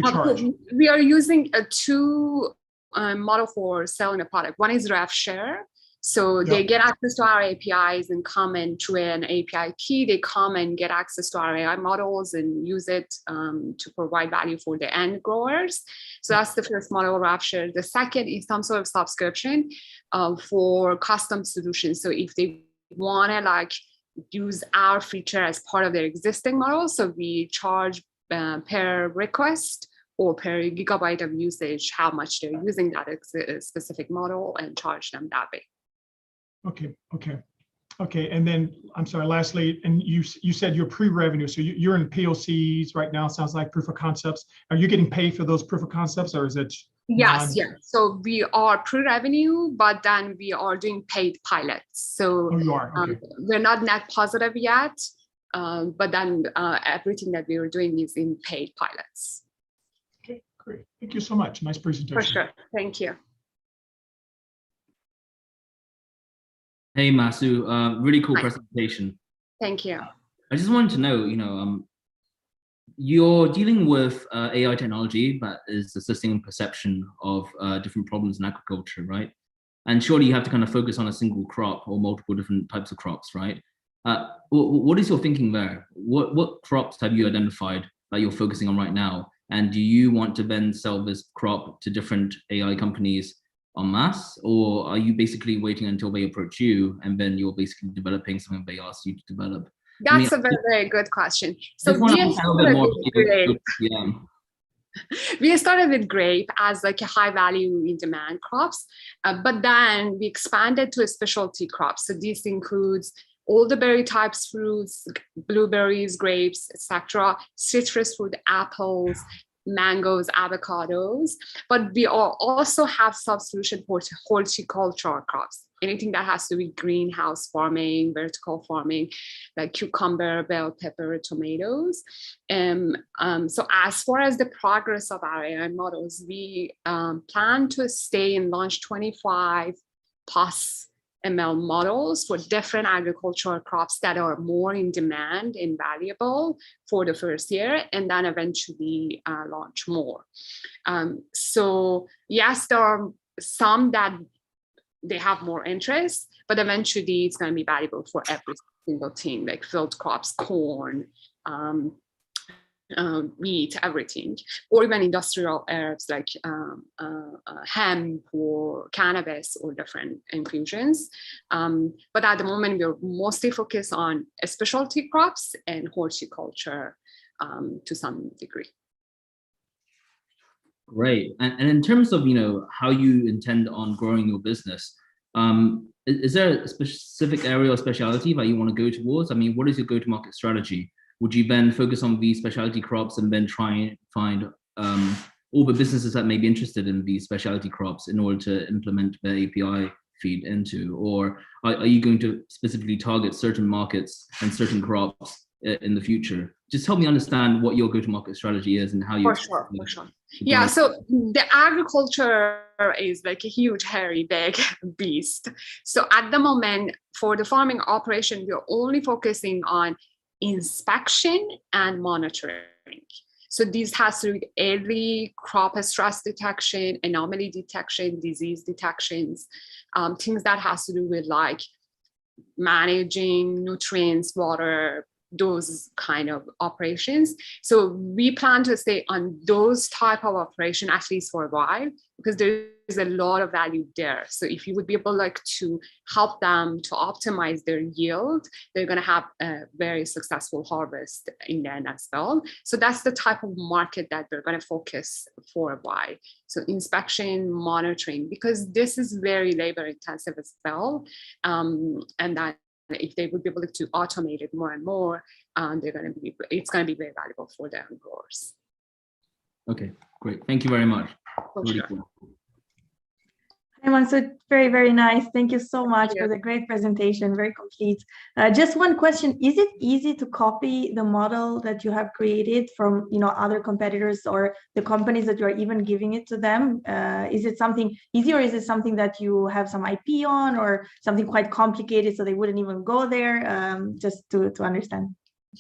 D: charge?
H: We are using two model for selling a product. One is rev share. So they get access to our APIs and come and through an API key, they come and get access to our AI models and use it to provide value for the end growers. So that's the first model, rev share. The second is some sort of subscription for custom solutions. So if they want to like use our feature as part of their existing model, so we charge per request or per gigabyte of usage, how much they're using that specific model, and charge them that way.
D: Okay. And then I'm sorry, lastly, and you said you're pre-revenue, so you're in POCs right now. Sounds like proof of concepts. Are you getting paid for those proof of concepts, or is it?
H: Yes. So we are pre-revenue, but then we are doing paid pilots. So
D: you are. Okay.
H: We're not net positive yet, but then everything that we are doing is in paid pilots.
D: Okay, great. Thank you so much. Nice presentation.
H: For sure. Thank you.
C: Hey, Masu, really cool presentation.
H: Thank you.
C: I just wanted to know, you're dealing with AI technology that is assisting perception of different problems in agriculture, right? And surely you have to kind of focus on a single crop or multiple different types of crops, right? What is your thinking there? What crops have you identified that you're focusing on right now? And do you want to then sell this crop to different AI companies en masse, or are you basically waiting until they approach you and then you're basically developing something they ask you to develop?
H: That's a very, very good question. So we started with grape as like a high value in demand crops, but then we expanded to a specialty crops. So this includes all the berry types, fruits, blueberries, grapes, etc., citrus fruit, apples, mangoes, avocados, but we also have sub-solution for horticultural crops. Anything that has to be greenhouse farming, vertical farming, like cucumber, bell pepper, tomatoes. So as far as the progress of our AI models, we plan to stay and launch 25 plus ML models for different agricultural crops that are more in demand and valuable for the first year, and then eventually launch more. So yes, there are some that they have more interest, but eventually it's going to be valuable for every single thing, like field crops, corn, wheat, everything, or even industrial herbs like hemp or cannabis or different infusions. But at the moment, we're mostly focused on specialty crops and horticulture to some degree.
C: Great. And in terms of, how you intend on growing your business, is there a specific area or specialty that you want to go towards? I mean, what is your go-to-market strategy? Would you then focus on these specialty crops and then try and find all the businesses that may be interested in these specialty crops in order to implement the API feed into? Or are you going to specifically target certain markets and certain crops in the future? Just help me understand what your go-to-market strategy is and how you—
H: For sure. Yeah, so the agriculture is like a huge, hairy, big beast. So at the moment, for the farming operation, we're only focusing on inspection and monitoring. So this has to do with early crop stress detection, anomaly detection, disease detections, things that has to do with like managing nutrients, water, those kind of operations. So we plan to stay on those type of operation at least for a while, because there is a lot of value there. So if you would be able to help them to optimize their yield, they're going to have a very successful harvest in the end as well. So that's the type of market that they're going to focus for a while. So inspection, monitoring, because this is very labor intensive as well. And that if they would be able to automate it more and more, it's going to be very valuable for their growers.
C: Okay, great. Thank you very much. Really cool.
F: So very, very nice. Thank you so much for the great presentation, very complete. Just one question, is it easy to copy the model that you have created from other competitors or the companies that you are even giving it to them? Is it something easy, or is it something that you have some IP on, or something quite complicated so they wouldn't even go there? Just to understand.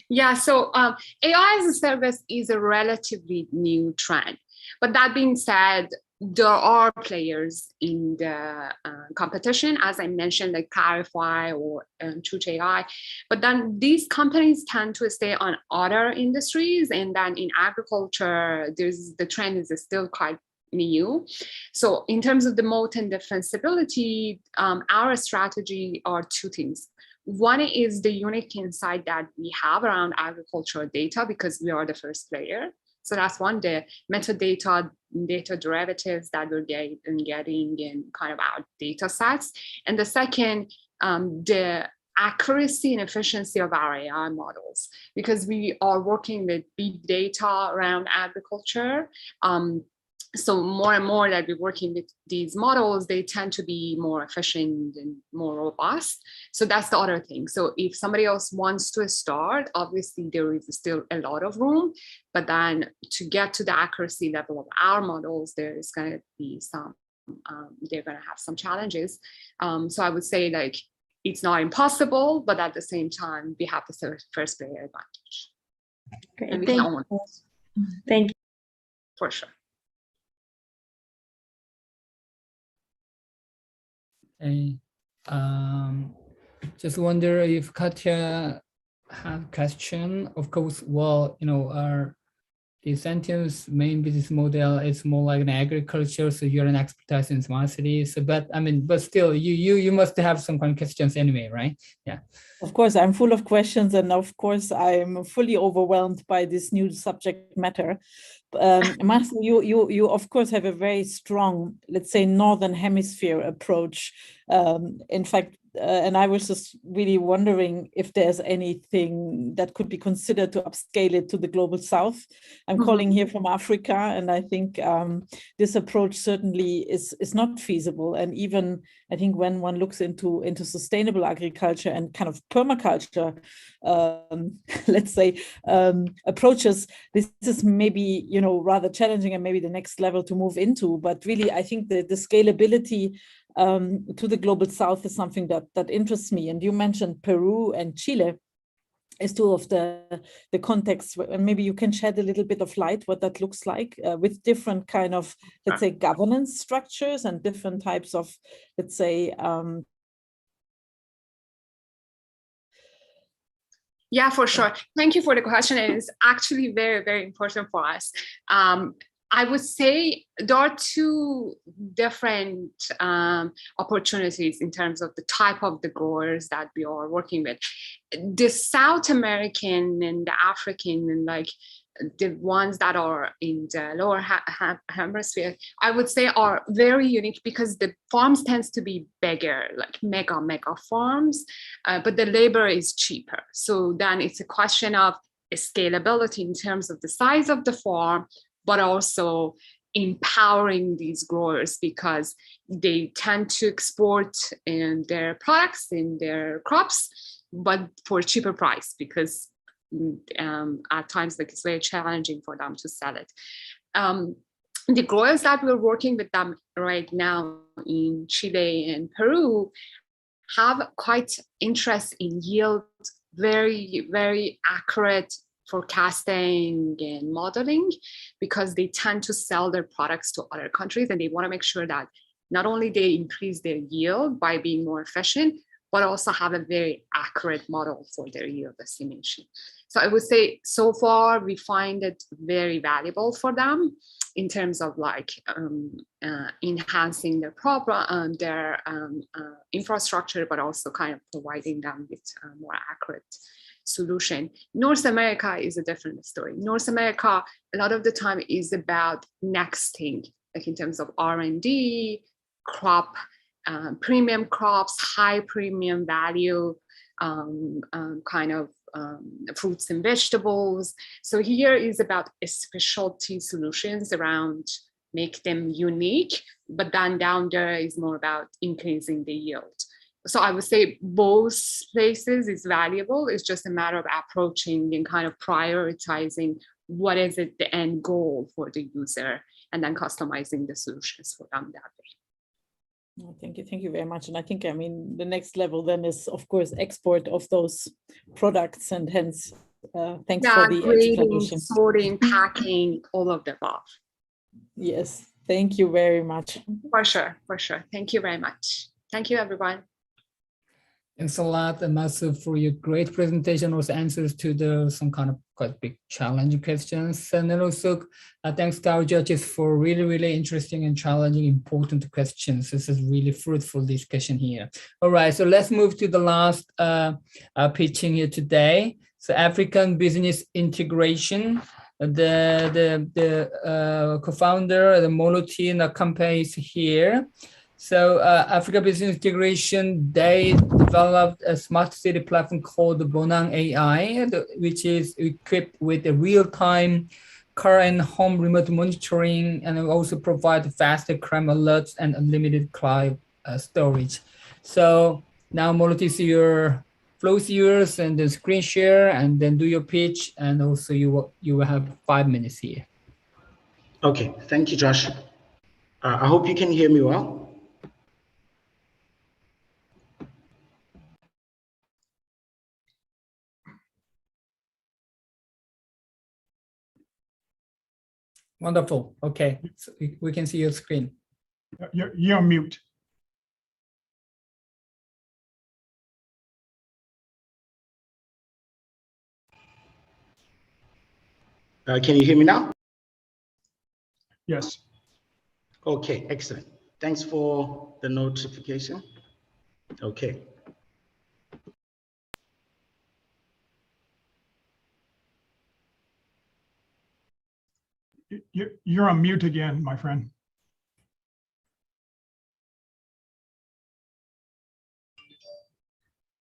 H: Yeah, so AI as a service is a relatively new trend. But that being said, there are players in the competition, as I mentioned, like Clarify or AI. But then these companies tend to stay on other industries. And then in agriculture, the trend is still quite new. So in terms of the moat and defensibility, our strategy are two things. One is the unique insight that we have around agricultural data because we are the first player. So that's one, the metadata, data derivatives that we're getting in kind of our data sets. And the second, the accuracy and efficiency of our AI models, because we are working with big data around agriculture. So more and more that we're working with these models, they tend to be more efficient and more robust. So that's the other thing. So if somebody else wants to start, obviously there is still a lot of room, but then to get to the accuracy level of our models, there is going to be some, they're going to have some challenges. So I would say like, it's not impossible, but at the same time, we have the first player advantage.
F: Great.
H: And we
F: Thank
H: can own it.
F: Thank you.
H: For sure.
B: Okay. Just wonder if Katya have a question. Of course, well, you know, the Sentient's main business model is more like an agriculture, so you're an expertise in smart cities. So, but I mean, but still, you must have some kind of questions anyway, right? Yeah.
E: Of course, I'm full of questions, and of course, I'm fully overwhelmed by this new subject matter. Marcel, you of course have a very strong, let's say, Northern Hemisphere approach. In fact, and I was just really wondering if there's anything that could be considered to upscale it to the global South. I'm calling here from Africa, and I think this approach certainly is not feasible. And even I think when one looks into sustainable agriculture and kind of permaculture, let's say, approaches, this is maybe, you know, rather challenging and maybe the next level to move into. But really, I think the scalability to the global South is something that interests me. And you mentioned Peru and Chile as two of the contexts, and maybe you can shed a little bit of light what that looks like with different kind of, let's say, governance structures and different types of, let's say,
H: yeah, for sure. Thank you for the question. It is actually very, very important for us. I would say there are two different opportunities in terms of the type of the growers that we are working with. The South American and the African and like the ones that are in the lower hemisphere, I would say are very unique because the farms tends to be bigger, like mega farms, but the labor is cheaper. So then it's a question of scalability in terms of the size of the farm, but also empowering these growers because they tend to export in their products, in their crops, but for a cheaper price because at times like it's very challenging for them to sell it. The growers that we're working with them right now in Chile and Peru have quite interest in yield, very, very accurate forecasting and modeling because they tend to sell their products to other countries and they want to make sure that not only they increase their yield by being more efficient, but also have a very accurate model for their yield estimation. So I would say so far we find it very valuable for them in terms of like enhancing their infrastructure, but also kind of providing them with more accurate solution. North America is a different story. North America, a lot of the time is about next thing, like in terms of R&D, crop, premium crops, high premium value, kind of fruits and vegetables. So here is about specialty solutions around make them unique, but then down there is more about increasing the yield. So I would say both places is valuable. It's just a matter of approaching and kind of prioritizing what is it the end goal for the user and then customizing the solutions for them that way.
E: Oh, thank you very much. And I think, I mean, the next level then is, of course, export of those products and hence Thanks for the
H: grading,
E: explanation.
H: sorting, packing, all of the above.
E: Yes, thank you very much.
H: For sure, for sure. Thank you very much. Thank you, everyone.
B: Thanks a lot, Masu, for your great presentation, also answers to some kind of quite big challenging questions. And then also thanks to our judges for really, really interesting and challenging, important questions. This is really fruitful discussion here. All right, so let's move to the last pitching here today. So African business integration. The co-founder, the Moloti, and the company is here. So Africa Business Integration, they developed a smart city platform called the Bonang.ai, which is equipped with a real-time car and home remote monitoring, and also provide faster crime alerts and unlimited cloud storage. So now Moloti, your flow is yours, and then screen share, and then do your pitch, and also you will have 5 minutes here.
I: Okay, thank you, Josh. I hope you can hear me well.
B: Wonderful. Okay, so we can see your screen.
D: You're on mute.
I: Can you hear me now?
D: Yes.
I: Okay, excellent. Thanks for the notification. Okay.
D: You're on mute again, my friend.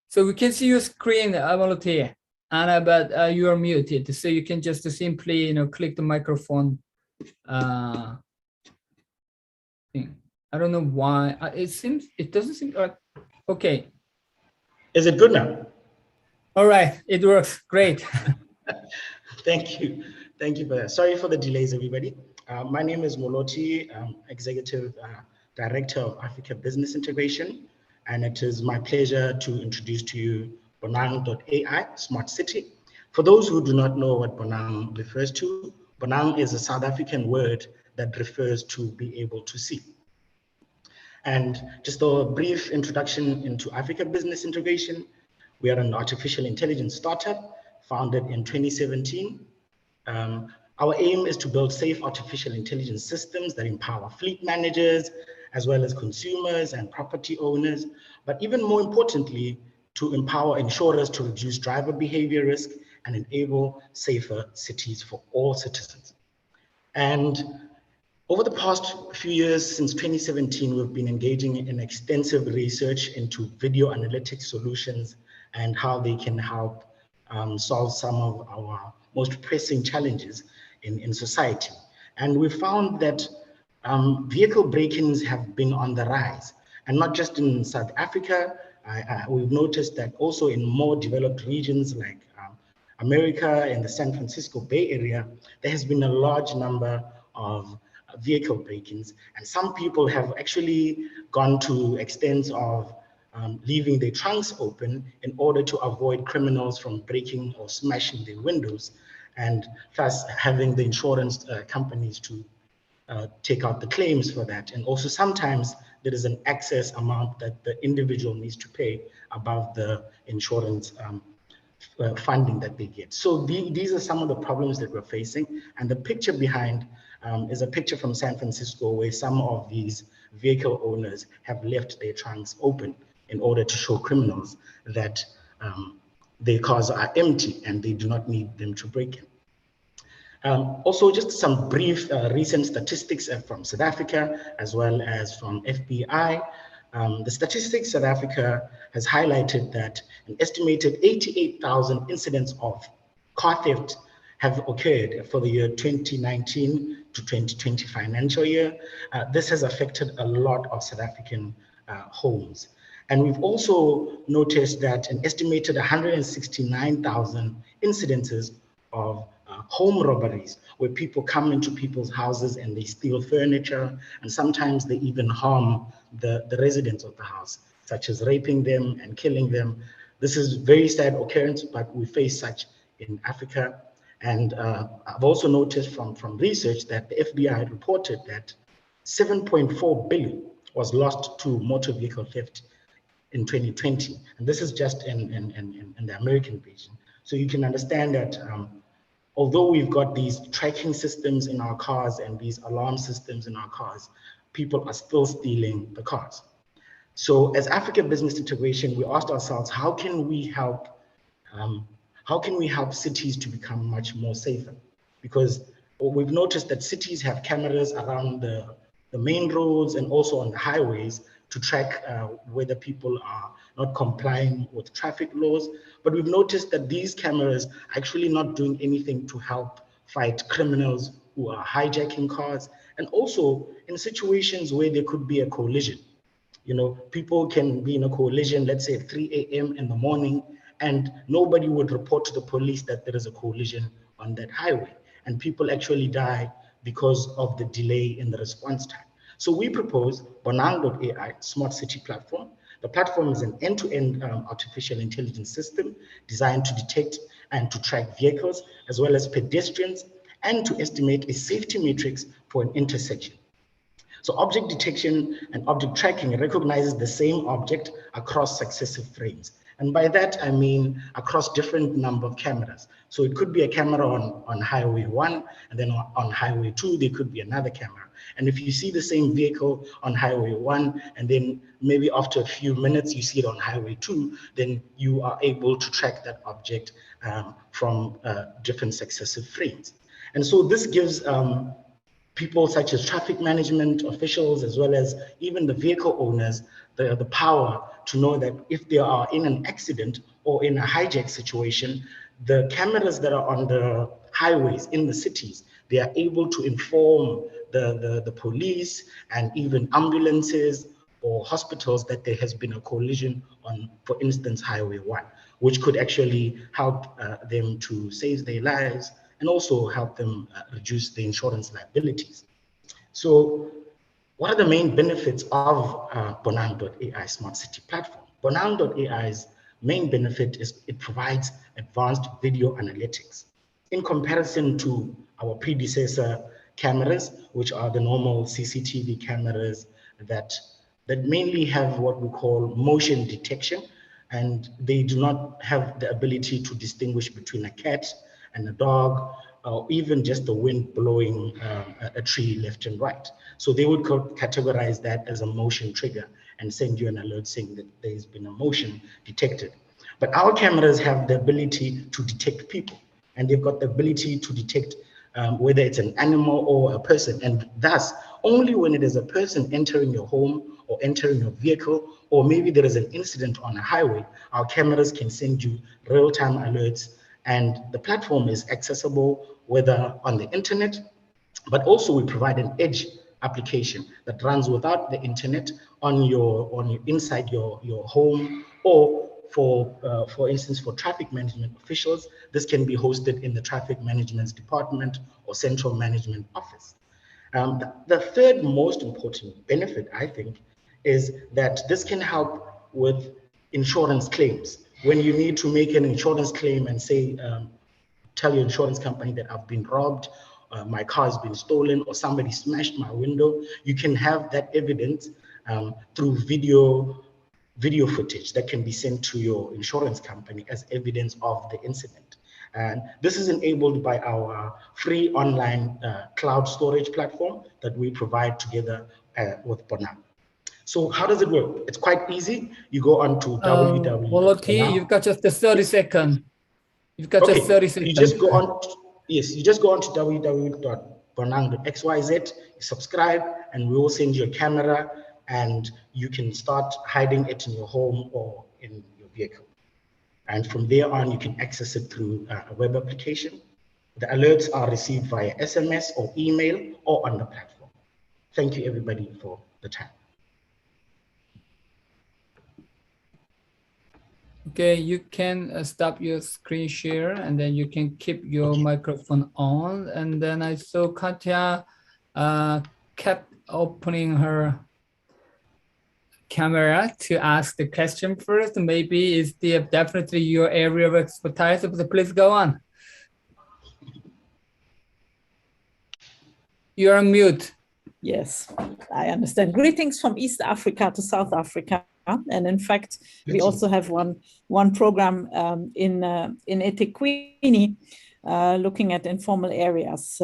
B: So we can see your screen, Moloti, Anna, but you are muted. So you can just simply, click the microphone thing. I don't know why. It doesn't seem like, okay.
I: Is it good now?
B: All right, it works, great.
I: Thank you. Thank you for that. Sorry for the delays, everybody. My name is Moloti, Executive Director of Africa Business Integration, and it is my pleasure to introduce to you Bonang.ai, Smart City. For those who do not know what Bonang refers to, Bonang is a South African word that refers to be able to see. And just a brief introduction into Africa Business Integration. We are an artificial intelligence startup founded in 2017. Our aim is to build safe artificial intelligence systems that empower fleet managers, as well as consumers and property owners, but even more importantly, to empower insurers to reduce driver behavior risk and enable safer cities for all citizens. And over the past few years, since 2017, we've been engaging in extensive research into video analytics solutions and how they can help solve some of our most pressing challenges in society. And we found that vehicle break-ins have been on the rise, and not just in South Africa. We've noticed that also in more developed regions like America and the San Francisco Bay Area, there has been a large number of vehicle break-ins, and some people have actually gone to extents of leaving their trunks open in order to avoid criminals from breaking or smashing their windows, and thus having the insurance companies to take out the claims for that. And also sometimes there is an excess amount that the individual needs to pay above the insurance funding that they get. So these are some of the problems that we're facing. And the picture behind is a picture from San Francisco where some of these vehicle owners have left their trunks open in order to show criminals that their cars are empty and they do not need them to break in. Also, just some brief recent statistics from South Africa, as well as from FBI. The statistics South Africa has highlighted that an estimated 88,000 incidents of car theft have occurred for the year 2019 to 2020 financial year. This has affected a lot of South African homes. And we've also noticed that an estimated 169,000 incidences of home robberies, where people come into people's houses and they steal furniture, and sometimes they even harm the residents of the house, such as raping them and killing them. This is very sad occurrence, but we face such in Africa. And I've also noticed from research that the FBI reported that 7.4 billion was lost to motor vehicle theft in 2020. And this is just in the American region. So you can understand that although we've got these tracking systems in our cars and these alarm systems in our cars, people are still stealing the cars. So as Africa Business Integration, we asked ourselves, how can we help cities to become much more safer? Because we've noticed that cities have cameras around the main roads and also on the highways to track whether people are not complying with traffic laws. But we've noticed that these cameras are actually not doing anything to help fight criminals who are hijacking cars, and also in situations where there could be a collision. You know, people can be in a collision, let's say at 3 a.m. in the morning, and nobody would report to the police that there is a collision on that highway. And people actually die because of the delay in the response time. So we propose Bonang.ai smart city platform. The platform is an end-to-end artificial intelligence system designed to detect and to track vehicles as well as pedestrians and to estimate a safety matrix for an intersection. So object detection and object tracking recognizes the same object across successive frames. And by that, I mean across different number of cameras. So it could be a camera on highway 1, and then on highway 2, there could be another camera. And if you see the same vehicle on highway 1, and then maybe after a few minutes, you see it on highway 2, then you are able to track that object from different successive frames. And so this gives people such as traffic management officials, as well as even the vehicle owners, the power to know that if they are in an accident or in a hijack situation, the cameras that are on the highways in the cities, they are able to inform the police and even ambulances or hospitals that there has been a collision on, for instance, Highway 1, which could actually help them to save their lives and also help them reduce the insurance liabilities. So what are the main benefits of Bonang.ai Smart City platform? Bonang.ai's main benefit is it provides advanced video analytics. In comparison to our predecessor cameras, which are the normal CCTV cameras that mainly have what we call motion detection, and they do not have the ability to distinguish between a cat and a dog, or even just the wind blowing a tree left and right. So they would categorize that as a motion trigger and send you an alert saying that there's been a motion detected. But our cameras have the ability to detect people, and they've got the ability to detect whether it's an animal or a person. And thus, only when it is a person entering your home or entering your vehicle, or maybe there is an incident on a highway, our cameras can send you real-time alerts. And the platform is accessible whether on the internet, but also we provide an edge application that runs without the internet on your inside your home, or for instance, for traffic management officials, this can be hosted in the traffic management department or central management office. The third most important benefit, I think, is that this can help with insurance claims. When you need to make an insurance claim and say, tell your insurance company that I've been robbed, my car has been stolen, or somebody smashed my window, you can have that evidence through video footage that can be sent to your insurance company as evidence of the incident. And this is enabled by our free online cloud storage platform that we provide together with Bonang. So how does it work? It's quite easy. You go on to
B: Moloti, you've got just 30 seconds. You've got just 30 seconds.
I: You just go on, you just go on to www.bonang.xyz, you subscribe, and we will send you a camera, and you can start hiding it in your home or in your vehicle. And from there on, you can access it through a web application. The alerts are received via SMS or email or on the platform. Thank you, everybody, for the time.
B: Okay, you can stop your screen share, and then you can keep your microphone on. And then I saw Katya kept opening her camera to ask the question first. Maybe it's definitely your area of expertise, but please go on. You're on mute.
E: Yes, I understand. Greetings from East Africa to South Africa. And in fact, we also have one program in eThekwini looking at informal areas.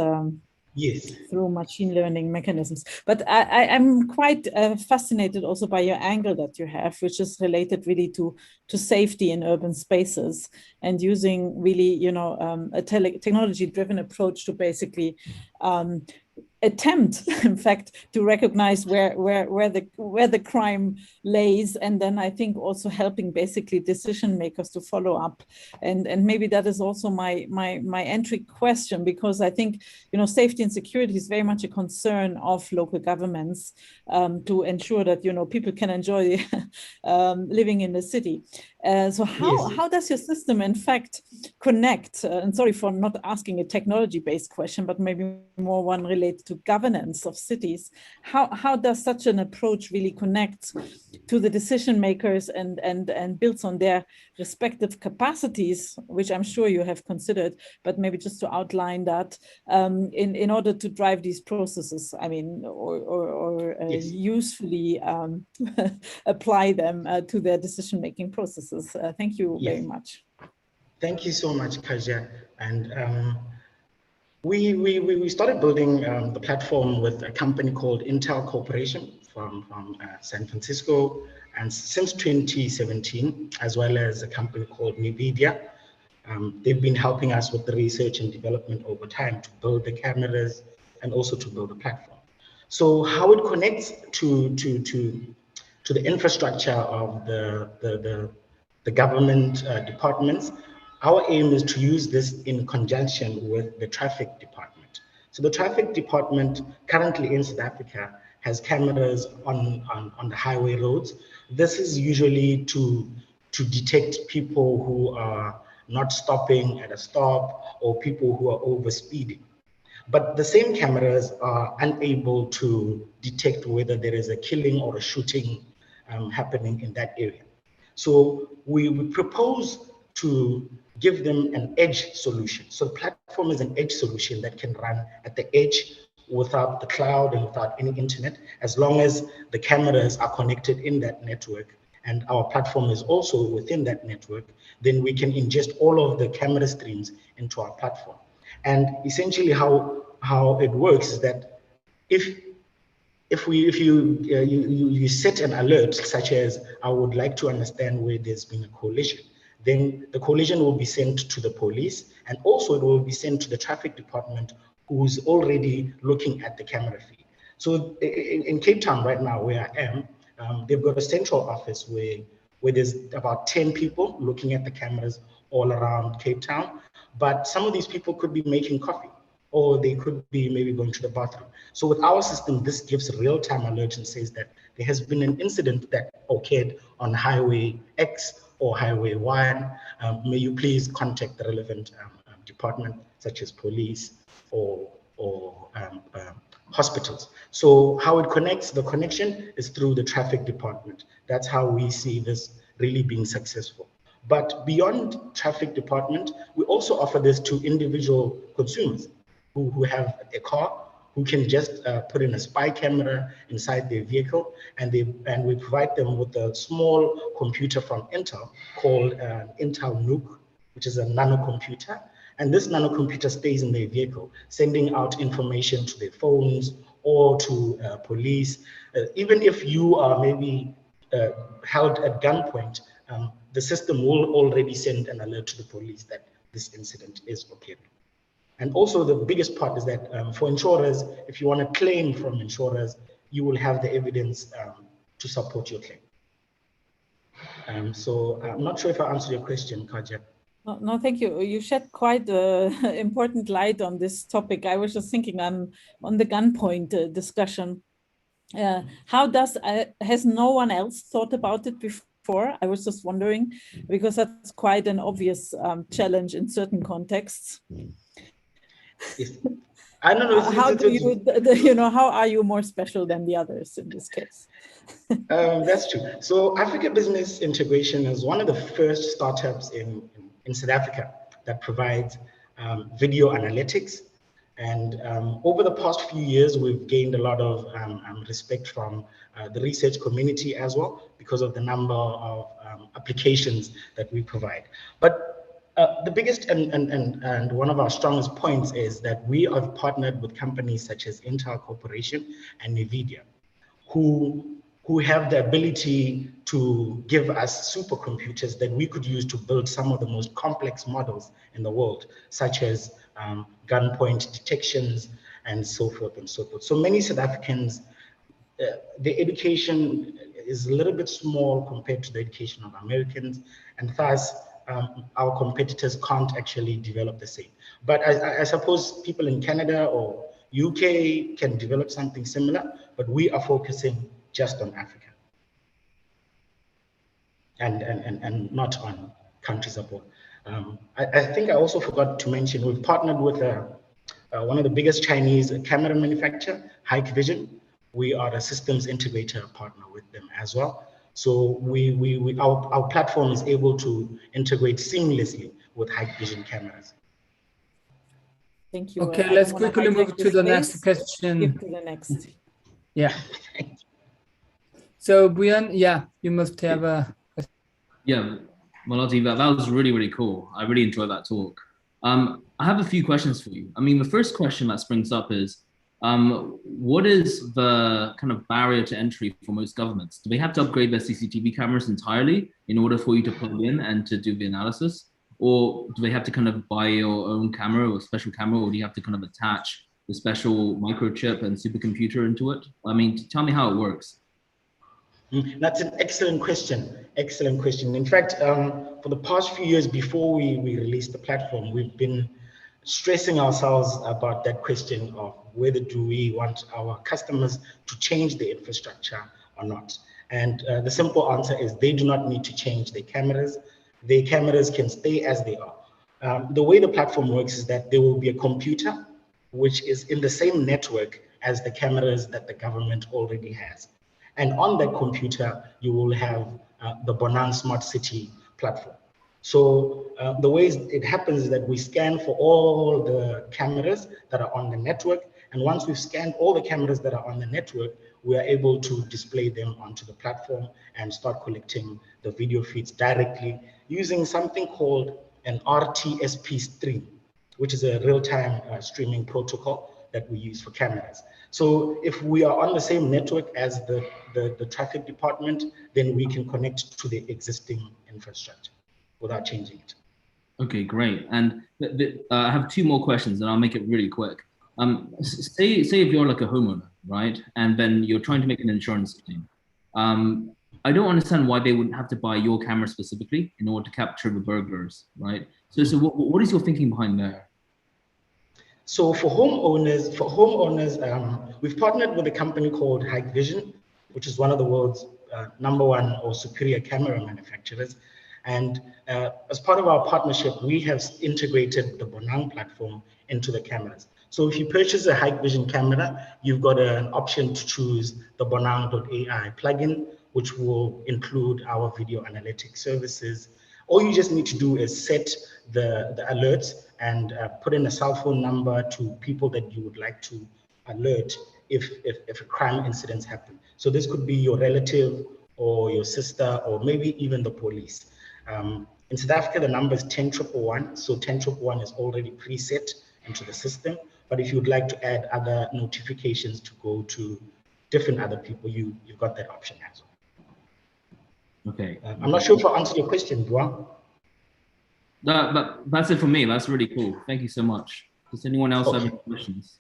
I: Yes.
E: Through machine learning mechanisms. But I'm quite fascinated also by your angle that you have, which is related really to safety in urban spaces and using really, you know, a technology-driven approach to basically attempt, in fact, to recognize where the crime lays, and then I think also helping basically decision makers to follow up, and maybe that is also my entry question, because I think, you know, safety and security is very much a concern of local governments to ensure that, you know, people can enjoy living in the city. So how does your system in fact connect? And sorry for not asking a technology-based question, but maybe more one related to governance of cities. How does such an approach really connect to the decision makers and builds on their respective capacities, which I'm sure you have considered, but maybe just to outline that in order to drive these processes, I mean, or usefully apply them to their decision-making processes. Thank you very much.
I: Thank you so much, Kaja. And we started building the platform with a company called Intel Corporation from San Francisco, and since 2017, as well as a company called NVIDIA. They've been helping us with the research and development over time to build the cameras and also to build a platform. So how it connects to the infrastructure of the government departments, our aim is to use this in conjunction with the traffic department. So the traffic department currently in South Africa has cameras on the highway roads. This is usually to detect people who are not stopping at a stop or people who are over speeding. But the same cameras are unable to detect whether there is a killing or a shooting happening in that area. So we propose to give them an edge solution. So the platform is an edge solution that can run at the edge without the cloud and without any internet, as long as the cameras are connected in that network and our platform is also within that network, then we can ingest all of the camera streams into our platform. And essentially how it works is that if you set an alert, such as I would like to understand where there's been a collision, then the collision will be sent to the police, and also it will be sent to the traffic department, who's already looking at the camera feed. So in Cape Town right now, where I am, they've got a central office where there's about 10 people looking at the cameras all around Cape Town. But some of these people could be making coffee, or they could be maybe going to the bathroom. So with our system, this gives real-time alert and says that there has been an incident that occurred on Highway X or Highway Y. May you please contact the relevant department, such as police or hospitals. So how it connects, the connection is through the traffic department. That's how we see this really being successful. But beyond traffic department, we also offer this to individual consumers who have a car, who can just put in a spy camera inside their vehicle, and we provide them with a small computer from Intel called Intel Nuke, which is a nano computer. And this nano computer stays in their vehicle, sending out information to their phones or to police. Even if you are maybe held at gunpoint, the system will already send an alert to the police that this incident is occurring. And also the biggest part is that for insurers, if you want to claim from insurers, you will have the evidence to support your claim. So I'm not sure if I answered your question, Kaja.
E: No, thank you. You shed quite important light on this topic. I was just thinking on the gunpoint discussion. Has no one else thought about it before? I was just wondering, because that's quite an obvious challenge in certain contexts.
I: Yes. I don't know.
E: How are you more special than the others in this case?
I: That's true. So Africa Business Integration is one of the first startups in South Africa that provides video analytics And over the past few years, we've gained a lot of respect from the research community as well, because of the number of applications that we provide. But the biggest and one of our strongest points is that we have partnered with companies such as Intel Corporation and NVIDIA, who have the ability to give us supercomputers that we could use to build some of the most complex models in the world, such as gunpoint detections and so forth and so forth. So many South Africans, the education is a little bit small compared to the education of Americans, and thus our competitors can't actually develop the same. But I suppose people in Canada or UK can develop something similar, but we are focusing just on Africa and not on countries abroad. I think I also forgot to mention, we've partnered with one of the biggest Chinese camera manufacturer, Hikvision. We are a systems integrator partner with them as well. So our platform is able to integrate seamlessly with Hikvision cameras.
E: Thank you.
B: Okay, let's quickly move to the next question.
E: Skip to the next.
B: Yeah. So Brian, yeah, you must have a.
C: Yeah, Malati, that was really, really cool. I really enjoyed that talk. I have a few questions for you. I mean, the first question that springs up is, what is the kind of barrier to entry for most governments? Do they have to upgrade their CCTV cameras entirely in order for you to plug in and to do the analysis? Or do they have to kind of buy your own camera or special camera, or do you have to kind of attach the special microchip and supercomputer into it? I mean, tell me how it works.
I: That's an excellent question. Excellent question. In fact, for the past few years before we released the platform, we've been stressing ourselves about that question of whether do we want our customers to change the infrastructure or not. And the simple answer is they do not need to change their cameras. Their cameras can stay as they are. The way the platform works is that there will be a computer which is in the same network as the cameras that the government already has. And on that computer, you will have the Bonang Smart City platform. So the way it happens is that we scan for all the cameras that are on the network. And once we've scanned all the cameras that are on the network, we are able to display them onto the platform and start collecting the video feeds directly using something called an RTSP stream, which is a real-time streaming protocol that we use for cameras. So if we are on the same network as the traffic department, then we can connect to the existing infrastructure without changing it.
C: Okay, great. And I have two more questions and I'll make it really quick. Say if you're like a homeowner, right? And then you're trying to make an insurance claim. I don't understand why they wouldn't have to buy your camera specifically in order to capture the burglars, right? So what is your thinking behind there?
I: So for homeowners, we've partnered with a company called Hikvision, which is one of the world's #1 or superior camera manufacturers. And as part of our partnership, we have integrated the Bonang platform into the cameras. So if you purchase a Hikvision camera, you've got an option to choose the Bonang.ai plugin, which will include our video analytics services. All you just need to do is set the alerts and put in a cell phone number to people that you would like to alert if a crime incident happens. So this could be your relative or your sister or maybe even the police. In South Africa, the number is 10,111. So 10,111 is already preset into the system. But if you'd like to add other notifications to go to different other people, you've got that option as well.
C: Okay.
I: I'm not sure if I answered your question, Duan.
C: That's it for me. That's really cool. Thank you so much. Does anyone else have any questions?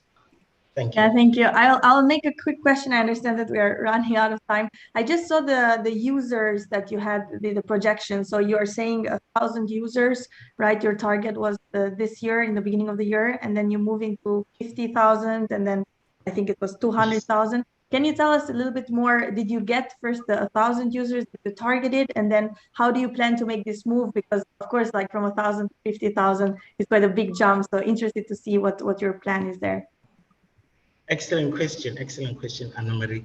I: Thank you.
F: Yeah, thank you. I'll make a quick question. I understand that we are running out of time. I just saw the users that you had, the projection. So you are saying 1,000 users, right? Your target was this year, in the beginning of the year, and then you're moving to 50,000, and then I think it was 200,000. Can you tell us a little bit more? Did you get first the 1,000 users that you targeted, and then how do you plan to make this move? Because of course, like from 1,000 to 50,000 is quite a big jump. So interested to see what your plan is there.
I: Excellent question, Anna-Marie.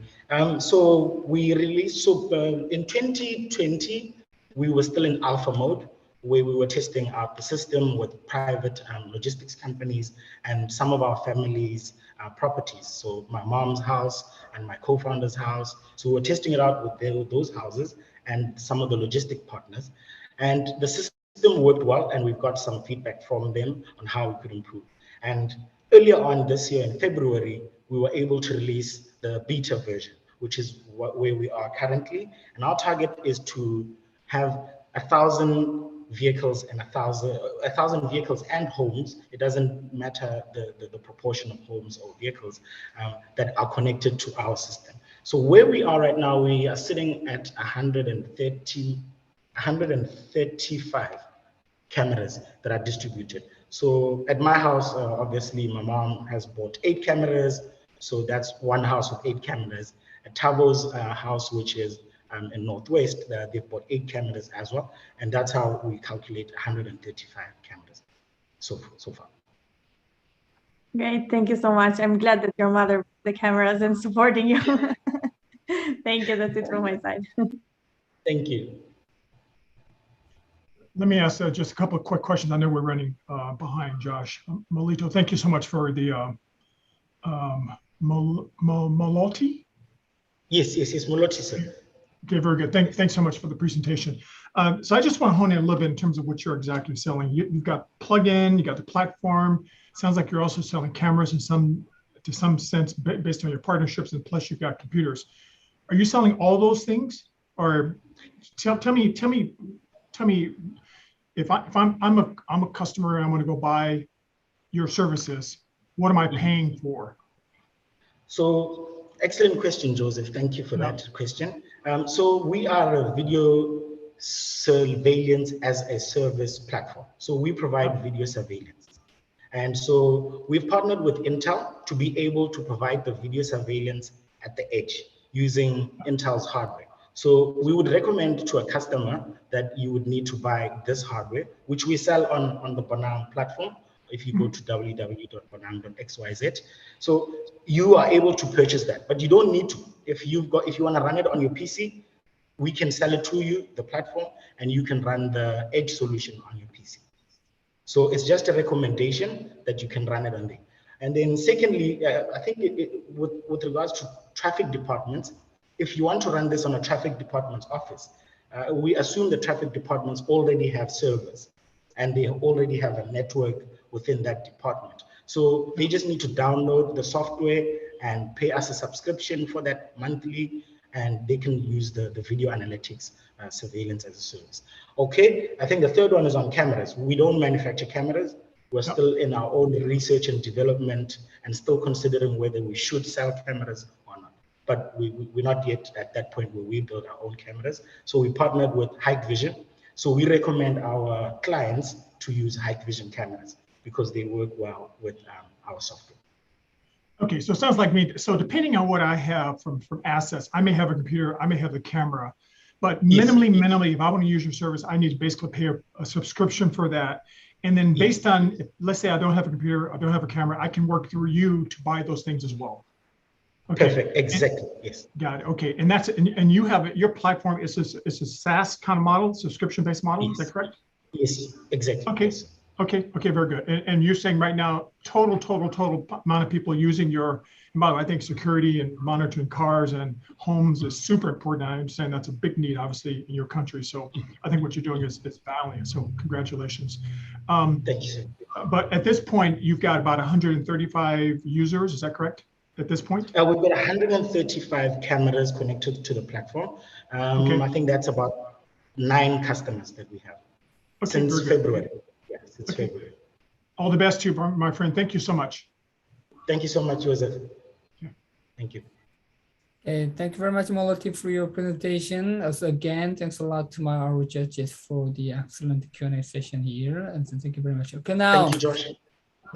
I: So we released, in 2020, we were still in alpha mode. where we were testing out the system with private logistics companies and some of our families' properties. So my mom's house and my co-founder's house. So we were testing it out with those houses and some of the logistic partners. And the system worked well, and we've got some feedback from them on how we could improve. And earlier on this year in February, we were able to release the beta version, which is where we are currently. And our target is to have 1,000 vehicles and 1,000 vehicles and homes. It doesn't matter the proportion of homes or vehicles that are connected to our system. So where we are right now, we are sitting at 135 cameras that are distributed. So at my house, obviously, my mom has bought 8 cameras. So that's one house with 8 cameras. At Tavo's house, which is in Northwest, they've bought 8 cameras as well. And that's how we calculate 135 cameras so far.
F: Great, thank you so much. I'm glad that your mother bought the cameras and supporting you. Thank you, that's it from my side.
I: Thank you.
D: Let me ask just a couple of quick questions. I know we're running behind, Josh. Molito, thank you so much for the Moloti?
I: Yes, Moloti, sir.
D: Okay, very good. Thanks so much for the presentation. So I just want to hone in a little bit in terms of what you're exactly selling. You've got plug-in, you got the platform. Sounds like you're also selling cameras to some sense based on your partnerships, and plus you've got computers. Are you selling all those things, or tell me if I'm a customer and I want to go buy your services, what am I paying for?
I: So excellent question, Joseph. Thank you for that question. So we are a video surveillance as a service platform. So we provide video surveillance. And so we've partnered with Intel to be able to provide the video surveillance at the edge using Intel's hardware. So we would recommend to a customer that you would need to buy this hardware, which we sell on the Bonang platform. If you go to www.bonang.xyz, so you are able to purchase that, but you don't need to. If you want to run it on your PC, we can sell it to you, the platform, and you can run the edge solution on your PC. So it's just a recommendation that you can run it on there. And then secondly, I think with regards to traffic departments, if you want to run this on a traffic department's office, we assume the traffic departments already have servers and they already have a network within that department. So they just need to download the software and pay us a subscription for that monthly, and they can use the video analytics surveillance as a service. Okay, I think the third one is on cameras. We don't manufacture cameras. We're still in our own research and development and still considering whether we should sell cameras or not. But we're not yet at that point where we build our own cameras. So we partnered with Hikvision. So we recommend our clients to use Hikvision cameras because they work well with our software.
D: Okay, so it sounds like me. So depending on what I have from assets, I may have a computer, I may have the camera, but minimally, if I want to use your service, I need to basically pay a subscription for that. And then based on, let's say I don't have a computer, I don't have a camera, I can work through you to buy those things as well. Okay.
I: Perfect. Exactly. Yes.
D: Got it. Okay. And that's and you have your platform is a SaaS kind of model, subscription-based model. Yes. Is that correct?
I: Yes. Exactly.
D: Okay. Yes. Okay. Very good. And you're saying right now, total amount of people using your model. I think security and monitoring cars and homes is super important. I understand that's a big need, obviously, in your country. So I think what you're doing is valiant. So congratulations.
I: Thank you.
D: But at this point, you've got about 135 users. Is that correct? At this point?
I: We've got 135 cameras connected to the platform. I think that's about 9 customers that we have since February. Yes, it's February.
D: All the best to you, my friend. Thank you so much.
I: Thank you so much, Joseph. Thank you.
B: Thank you very much, Moloti, for your presentation. Also, again, thanks a lot to our judges for the excellent Q&A session here. And so thank you very much. Okay, now.
I: Thank you, Josh.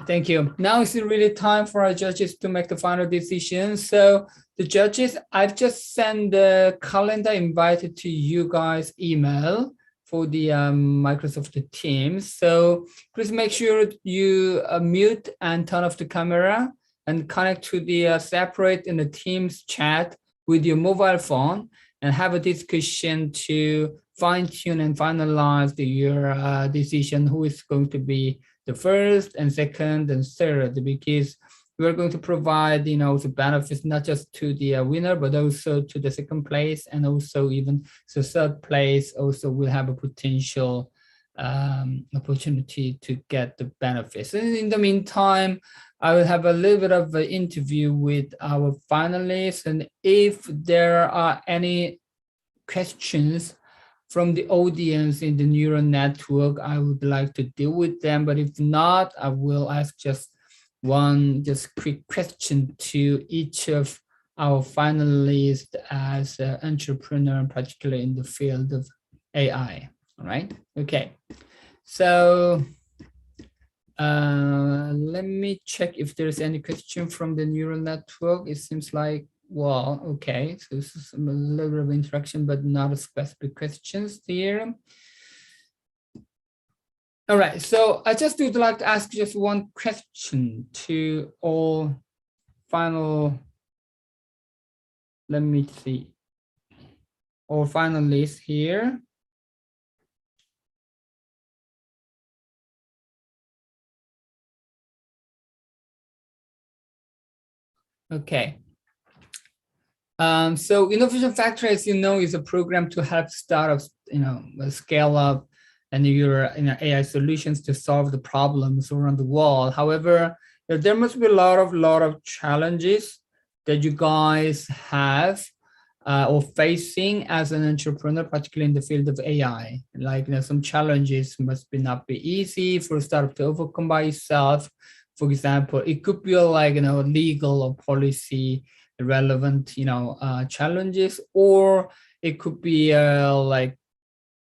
B: Thank you. Now it's really time for our judges to make the final decision. So the judges, I've just sent the calendar invite to you guys email for the Microsoft Teams. So please make sure you mute and turn off the camera and connect to the separate in the Teams chat with your mobile phone. and have a discussion to fine-tune and finalize your decision who is going to be the first and second and third, because we're going to provide, the benefits not just to the winner, but also to the second place, and also even the third place also will have a potential opportunity to get the benefits. And in the meantime, I will have a little bit of an interview with our finalists, and if there are any questions from the audience in the neural network, I would like to deal with them, but if not, I will ask just quick question to each of our finalists as an entrepreneur, particularly in the field of AI. All right. Okay. So let me check if there's any question from the neural network. It seems like, well, okay. So this is a little bit of interaction, but not a specific questions here. All right, so I just would like to ask just one question to all final, let me see, all finalists here. Okay. So Innovation Factory, as you know, is a program to help startups, scale up and your AI solutions to solve the problems around the world. However, there must be a lot of challenges that you guys have or facing as an entrepreneur, particularly in the field of AI. Like some challenges must not be easy for a startup to overcome by itself. For example, it could be like legal or policy relevant challenges, or it could be like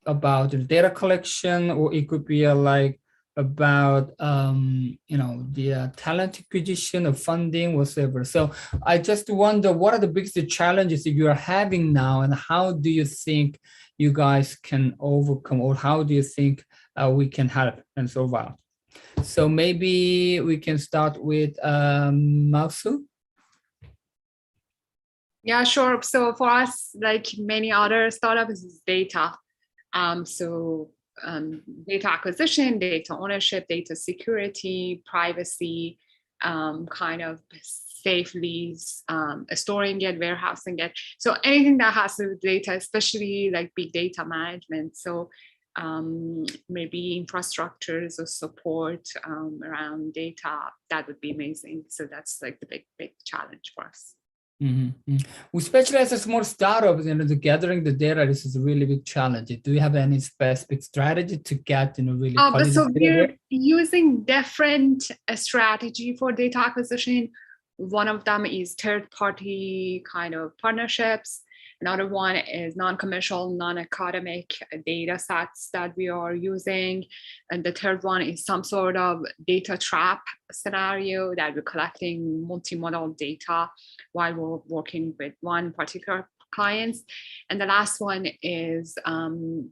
B: about the data collection, or it could be like about the talent acquisition or funding, whatever. So I just wonder, what are the biggest challenges that you are having now, and how do you think you guys can overcome, or how do you think we can help and survive? So maybe we can start with Masu.
H: Yeah, sure. So for us, like many other startups, is data. Data acquisition, data ownership, data security, privacy, kind of safely storing it, warehousing it. So anything that has to do with data, especially like big data management. So maybe infrastructures or support around data, that would be amazing. So that's like the big challenge for us.
B: Mm-hmm. Especially as a small startup, the gathering the data, this is a really big challenge. Do you have any specific strategy to get really
H: so we're using different strategy for data acquisition. One of them is third-party kind of partnerships. Another one is non-commercial, non-academic data sets that we are using. And the third one is some sort of data trap scenario that we're collecting multimodal data while we're working with one particular clients. And the last one is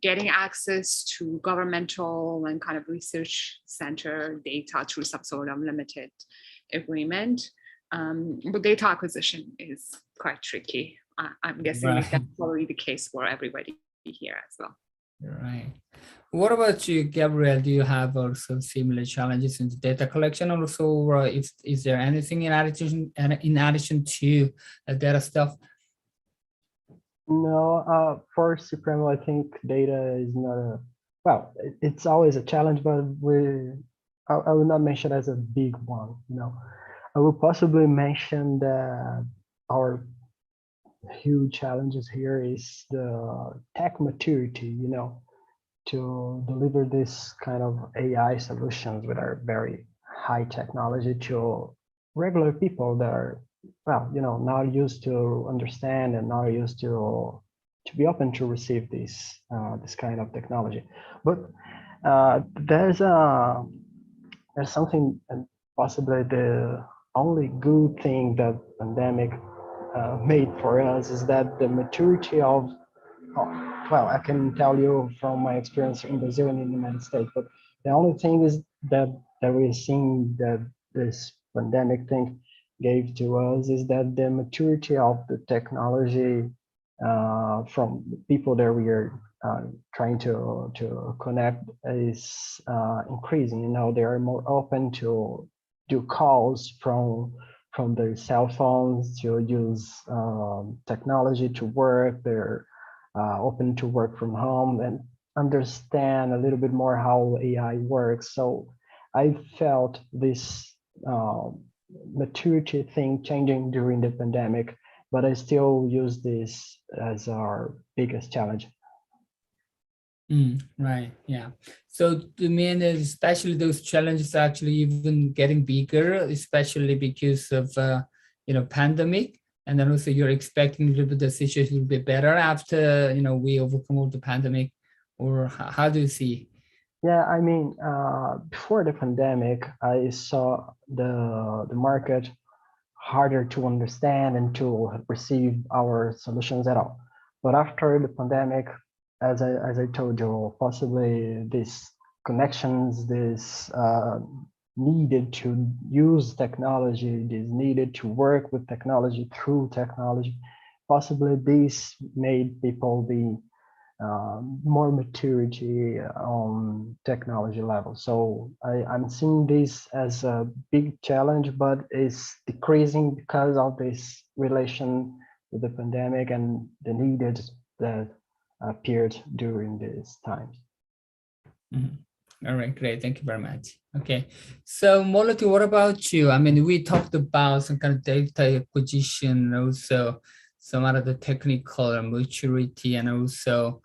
H: getting access to governmental and kind of research center data through some sort of limited agreement. But data acquisition is quite tricky. I'm guessing that's probably the case for everybody here as well.
B: Right. What about you, Gabriel? Do you have also similar challenges in the data collection? Also, is there anything in addition to data stuff?
G: No, for Sipremo, I think data is not it's always a challenge, but I would not mention as a big one. I would possibly mention that our huge challenges here is the tech maturity, to deliver this kind of AI solutions with our very high technology to regular people that are, not used to understand and not used to be open to receive this kind of technology. But there's something, and possibly the only good thing that pandemic made for us is that the maturity of, I can tell you from my experience in Brazil and in the United States, but the only thing is that we're seeing that this pandemic thing gave to us is that the maturity of the technology from people that we are trying to connect is increasing. You know, they are more open to do calls from their cell phones, to use technology to work. They're open to work from home and understand a little bit more how AI works. So I felt this maturity thing changing during the pandemic, but I still use this as our biggest challenge.
B: Right. Yeah. So the main is especially those challenges are actually even getting bigger, especially because of pandemic, and then also you're expecting a little bit the situation will be better after we overcome all the pandemic, or how do you see?
G: Yeah, I mean, before the pandemic, I saw the market harder to understand and to receive our solutions at all. But after the pandemic, as I told you, possibly these connections, this needed to use technology, this needed to work with technology through technology, possibly this made people be more maturity on technology level. So I'm seeing this as a big challenge, but it's decreasing because of this relation with the pandemic and the needed that appeared during these times.
B: All right, great. Thank you very much. Okay, so Moloti, what about you? I mean, we talked about some kind of data acquisition, also some of the technical maturity, and also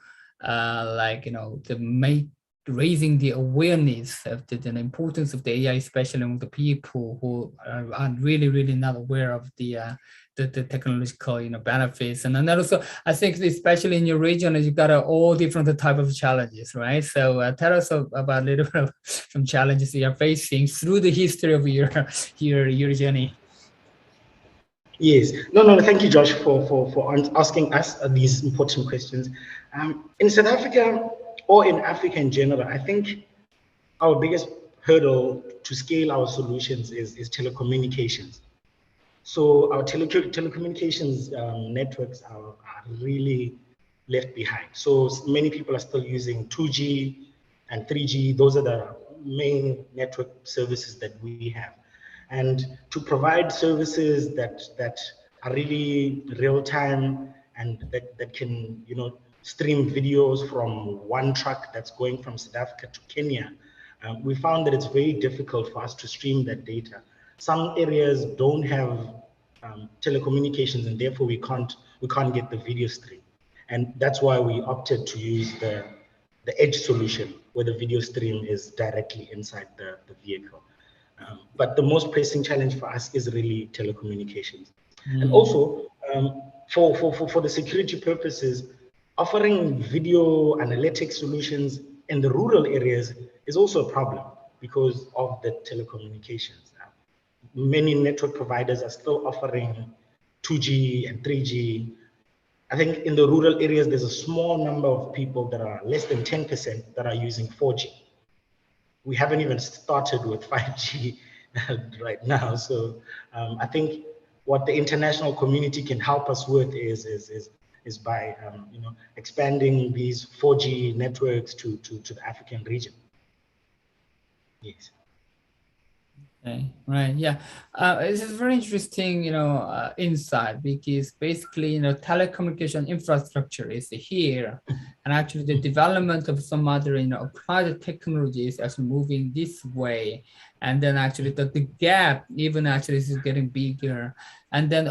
B: raising the awareness of the importance of the AI, especially among the people who are really not aware of the technological benefits. And then also, I think especially in your region, you got all different type of challenges, right? So tell us about a little bit of some challenges you are facing through the history of your journey.
I: Yes, no, thank you, Josh, for asking us these important questions. In South Africa, or in Africa in general, I think our biggest hurdle to scale our solutions is telecommunications. So our telecommunications networks are really left behind. So many people are still using 2G and 3G. Those are the main network services that we have. And to provide services that are really real time and that can stream videos from one truck that's going from South Africa to Kenya, we found that it's very difficult for us to stream that data. Some areas don't have telecommunications, and therefore we can't get the video stream. And that's why we opted to use the edge solution, where the video stream is directly inside the vehicle. But the most pressing challenge for us is really telecommunications. And also, for the security purposes, offering video analytics solutions in the rural areas is also a problem because of the telecommunications. Many network providers are still offering 2G and 3G. I think in the rural areas, there's a small number of people that are less than 10% that are using 4G. We haven't even started with 5G right now. So I think what the international community can help us with is by expanding these 4G networks to the African region. Yes.
B: Okay, right, yeah. This is very interesting, insight, because basically, telecommunication infrastructure is here, and actually the development of some other, applied technologies is moving this way, and then actually the gap even actually is getting bigger, and then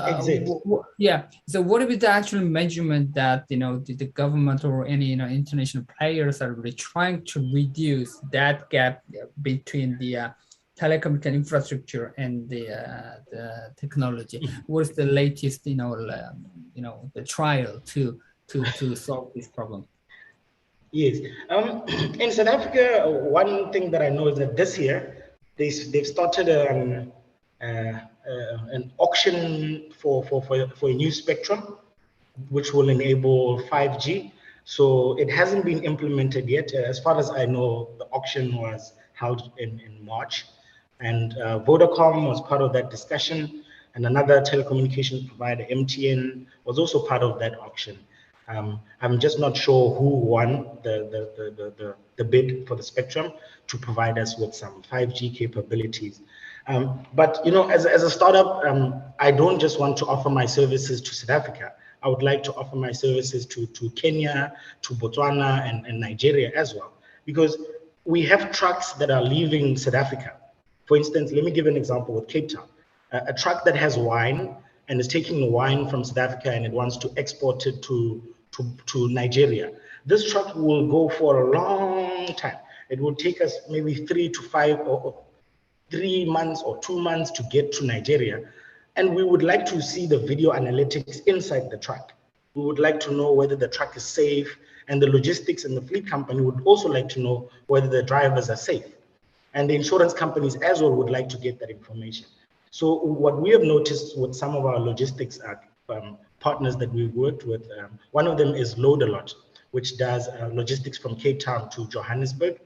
B: yeah. So what is the actual measurement that the government or any international players are really trying to reduce that gap between the telecommunication infrastructure and the technology? What's the latest, the trial to solve this problem?
I: Yes, in South Africa, one thing that I know is that this year they've started an auction for a new spectrum, which will enable 5G. So it hasn't been implemented yet. As far as I know, the auction was held in March. And Vodacom was part of that discussion, and another telecommunications provider, MTN, was also part of that auction. I'm just not sure who won the bid for the spectrum to provide us with some 5G capabilities. But as a startup, I don't just want to offer my services to South Africa. I would like to offer my services to Kenya, to Botswana, and Nigeria as well, because we have trucks that are leaving South Africa. For instance, let me give an example with Cape Town. A truck that has wine and is taking the wine from South Africa and it wants to export it to Nigeria. This truck will go for a long time. It will take us maybe 3 to 5 or 3 months or 2 months to get to Nigeria. And we would like to see the video analytics inside the truck. We would like to know whether the truck is safe, and the logistics and the fleet company would also like to know whether the drivers are safe. And the insurance companies as well would like to get that information. So what we have noticed with some of our logistics partners that we've worked with, one of them is Load A Lot, which does logistics from Cape Town to Johannesburg.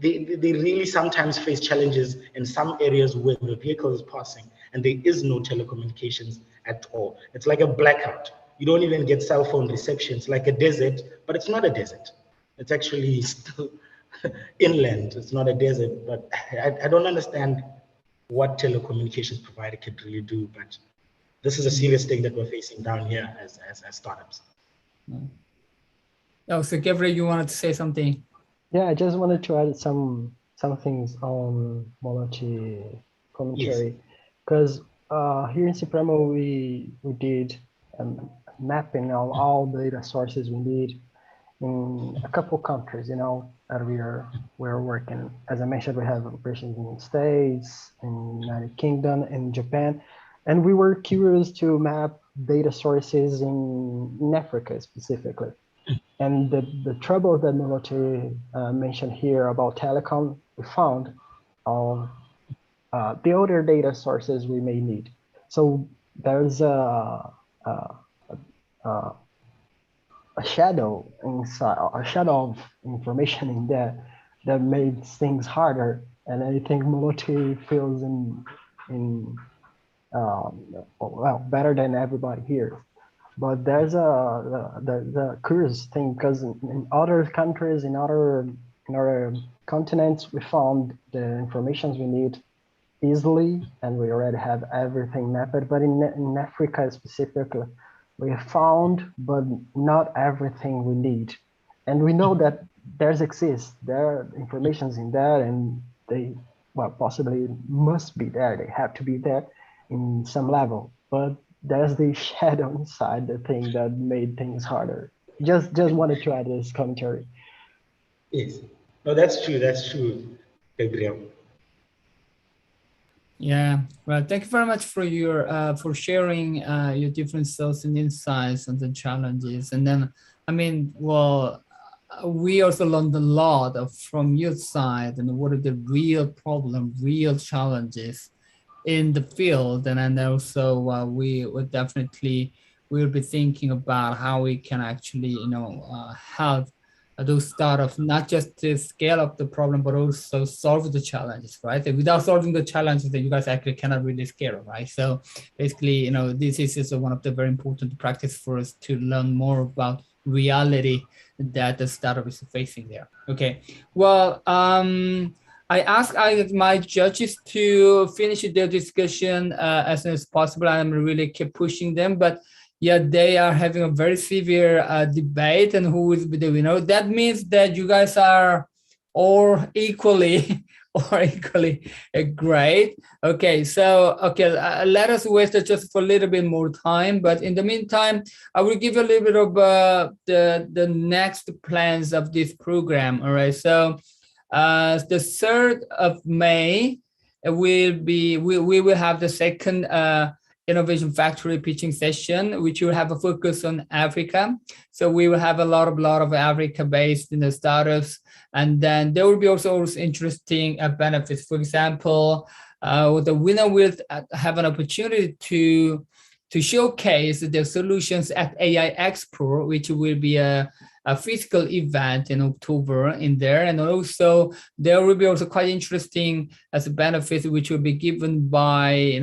I: They really sometimes face challenges in some areas where the vehicle is passing and there is no telecommunications at all. It's like a blackout. You don't even get cell phone reception. It's like a desert, but it's not a desert. It's actually still inland. It's not a desert, but I don't understand what telecommunications provider could really do, but this is a serious thing that we're facing down here as startups.
B: Oh, so Gabriel, you wanted to say something?
G: Yeah, I just wanted to add some things on Molochi commentary, because here in Sipremo we did mapping of all data sources we need in a couple countries, that we're working. As I mentioned, we have operations in the States, in United Kingdom, in Japan, and we were curious to map data sources in Africa specifically. And the trouble that Molochi mentioned here about telecom, we found all the other data sources we may need. So there's a shadow inside, a shadow of information in there that made things harder. And I think Molochi feels well, better than everybody here. But there's the curious thing, because in other countries, in other continents, we found the information we need easily, and we already have everything mapped. But in Africa specifically, we found, but not everything we need. And we know that there are informations in there, and they, well, possibly must be there. They have to be there in some level. But there's the shadow inside the thing that made things harder. Just wanted to add this commentary.
I: Yes, no, that's true, Gabriel.
B: Yeah, well, thank you very much for your for sharing your different thoughts and insights on the challenges. And then, we also learned a lot from your side and what are the real problem, real challenges in the field. And then also we would definitely, we'll be thinking about how we can actually, help those startups, not just to scale up the problem, but also solve the challenges, right? And without solving the challenges, then you guys actually cannot really scale, right? So basically, this is one of the very important practice for us to learn more about reality that the startup is facing there. Okay, well, I asked my judges to finish their discussion as soon as possible. I'm really keep pushing them, but yeah, they are having a very severe debate, and who will be the winner. That means that you guys are all equally great. Okay, so let us waste just for a little bit more time. But in the meantime, I will give you a little bit of the next plans of this program. All right, so the 3rd of May we will have the second Innovation Factory pitching session, which will have a focus on Africa. So we will have a lot of Africa-based startups, and then there will be also interesting benefits. For example, the winner will have an opportunity to showcase their solutions at AI Expo, which will be a physical event in October in there. And also there will be also quite interesting as a benefit, which will be given by,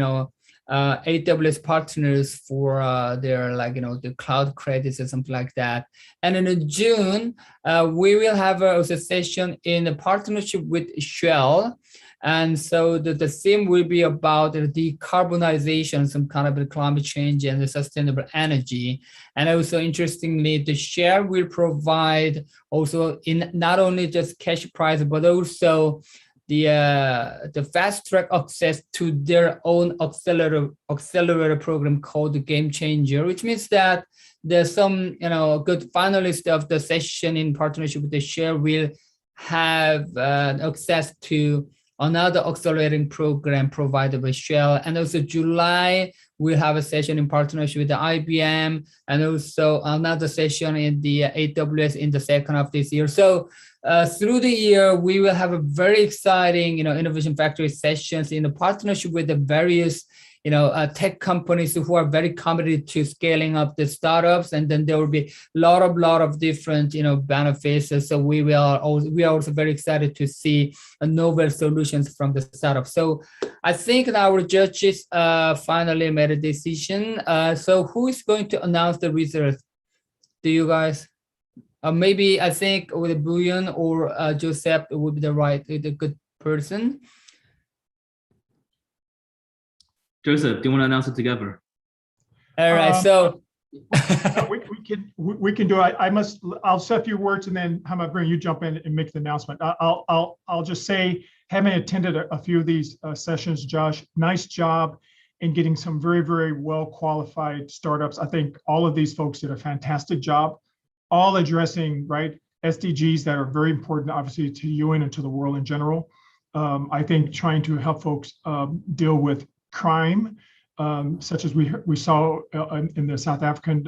B: AWS partners for their the cloud credits or something like that. And in June, we will have a session in a partnership with Shell. And so the theme will be about the decarbonization, some kind of the climate change and the sustainable energy. And also interestingly, the share will provide also in not only just cash prize, but also the fast track access to their own accelerator program called the Game Changer, which means that there's some good finalists of the session in partnership with the share will have access to another accelerating program provided by Shell. And also July, we'll have a session in partnership with the IBM, and also another session in the AWS in the second half of this year. So through the year, we will have a very exciting, Innovation Factory sessions in the partnership with the various tech companies who are very committed to scaling up the startups, and then there will be a lot of different benefits. So we are also very excited to see novel solutions from the startup. So I think our judges finally made a decision. So who is going to announce the results? Do you guys? Maybe I think with Buyan or Joseph would be the good person.
C: Joseph, do you want to announce it together?
B: All right, so
D: we can do it. I'll say a few words, and then how about bring you jump in and make the announcement. I'll just say, having attended a few of these sessions, Josh, nice job in getting some very, very well qualified startups. I think all of these folks did a fantastic job, all addressing SDGs that are very important, obviously, to UN and to the world in general. I think trying to help folks deal with crime, such as we saw in the South African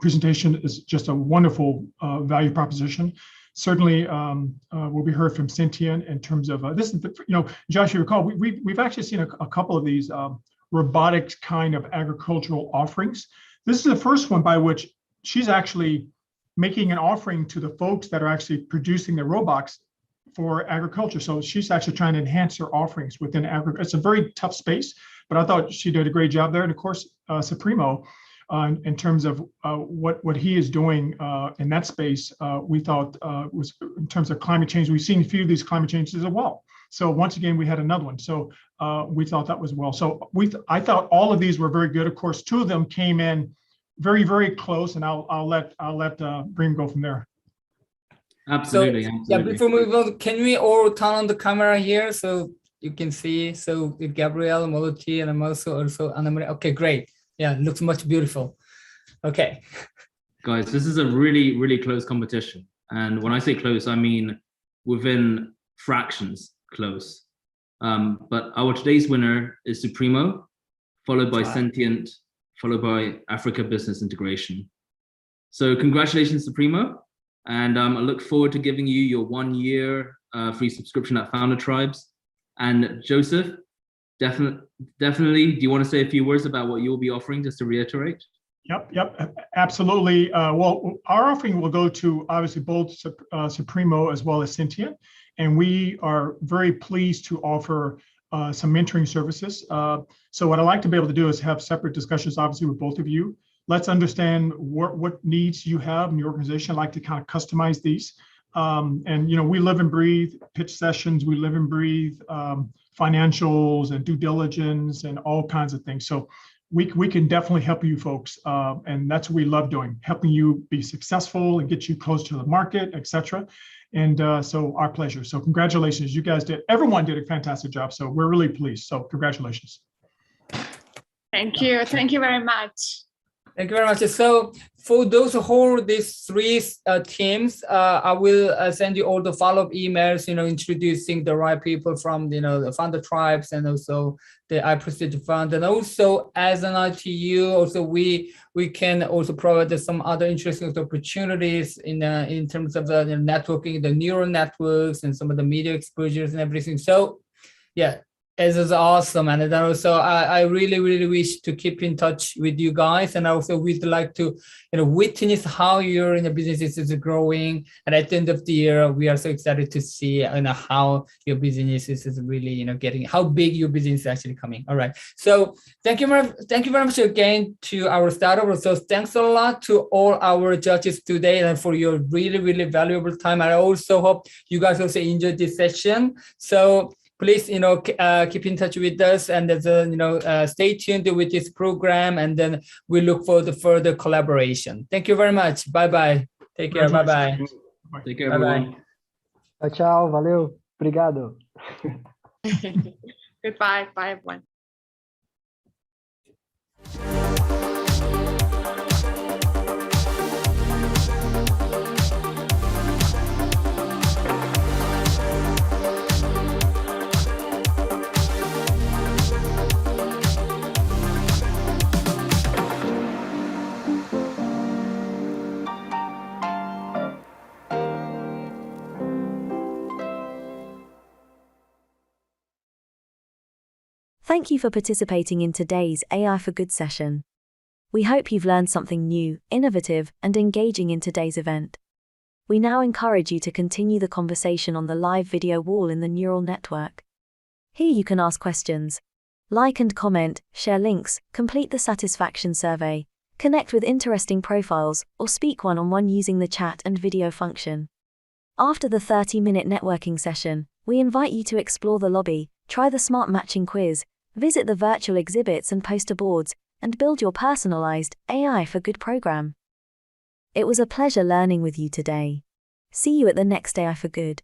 D: presentation, is just a wonderful value proposition. Certainly, will be heard from Sentient in terms of this. Josh, you recall we've actually seen a couple of these robotics kind of agricultural offerings. This is the first one by which she's actually making an offering to the folks that are actually producing the robots for agriculture. So she's actually trying to enhance her offerings within agriculture. It's a very tough space, but I thought she did a great job there. And of course, Sipremo, in terms of what he is doing in that space, we thought was in terms of climate change. We've seen a few of these climate changes as well. So once again, we had another one. So we thought that was well. So I thought all of these were very good. Of course, two of them came in very, very close, and I'll let Bream go from there.
C: Absolutely.
B: So, yeah, before we move on, can we all turn on the camera here so you can see? So Gabrielle, Moloti, and I'm also Anna Maria. Okay, great. Yeah, it looks much beautiful. Okay.
C: Guys, this is a really, really close competition. And when I say close, I mean within fractions close. But our today's winner is Sipremo, followed by Sentient, followed by Africa Business Integration. So congratulations, Sipremo. And I look forward to giving you your 1 year free subscription at Founder Tribes. And Joseph, definitely, do you want to say a few words about what you'll be offering, just to reiterate?
D: Yep, absolutely. Well, our offering will go to obviously both Sipremo as well as Sentient. And we are very pleased to offer some mentoring services. So what I'd like to be able to do is have separate discussions, obviously, with both of you. Let's understand what needs you have in your organization. I'd like to kind of customize these. And we live and breathe pitch sessions. We live and breathe financials and due diligence and all kinds of things. So we can definitely help you folks. And that's what we love doing, helping you be successful and get you close to the market, et cetera. And so our pleasure. So congratulations, you guys everyone did a fantastic job. So we're really pleased. So congratulations.
H: Thank you. Thank you very much.
B: Thank you very much. So for those who hold these three teams, I will send you all the follow-up emails, introducing the right people from, the Founder Tribes and also the iPrestige Fund. And also as an ITU, also we can also provide some other interesting opportunities in terms of the networking, the neural networks and some of the media exposures and everything. So yeah, It is awesome, and then also I really, really wish to keep in touch with you guys, and also we'd like to, witness how your business is growing. And at the end of the year, we are so excited to see, how your business is really, getting how big your business is actually coming. All right. So thank you very much again to our startup. So thanks a lot to all our judges today and for your really, really valuable time. I also hope you guys also enjoyed this session. So please, keep in touch with us, and stay tuned with this program, and then we look for the further collaboration. Thank you very much. Bye-bye. Take care. Bye-bye.
C: Take care, everyone.
G: Tchau, tchau. Valeu. Obrigado.
H: Goodbye. Bye, everyone.
A: Thank you for participating in today's AI for Good session. We hope you've learned something new, innovative, and engaging in today's event. We now encourage you to continue the conversation on the live video wall in the neural network. Here you can ask questions, like and comment, share links, complete the satisfaction survey, connect with interesting profiles, or speak one-on-one using the chat and video function. After the 30-minute networking session, we invite you to explore the lobby, try the smart matching quiz, visit the virtual exhibits and poster boards, and build your personalized AI for Good program. It was a pleasure learning with you today. See you at the next AI for Good.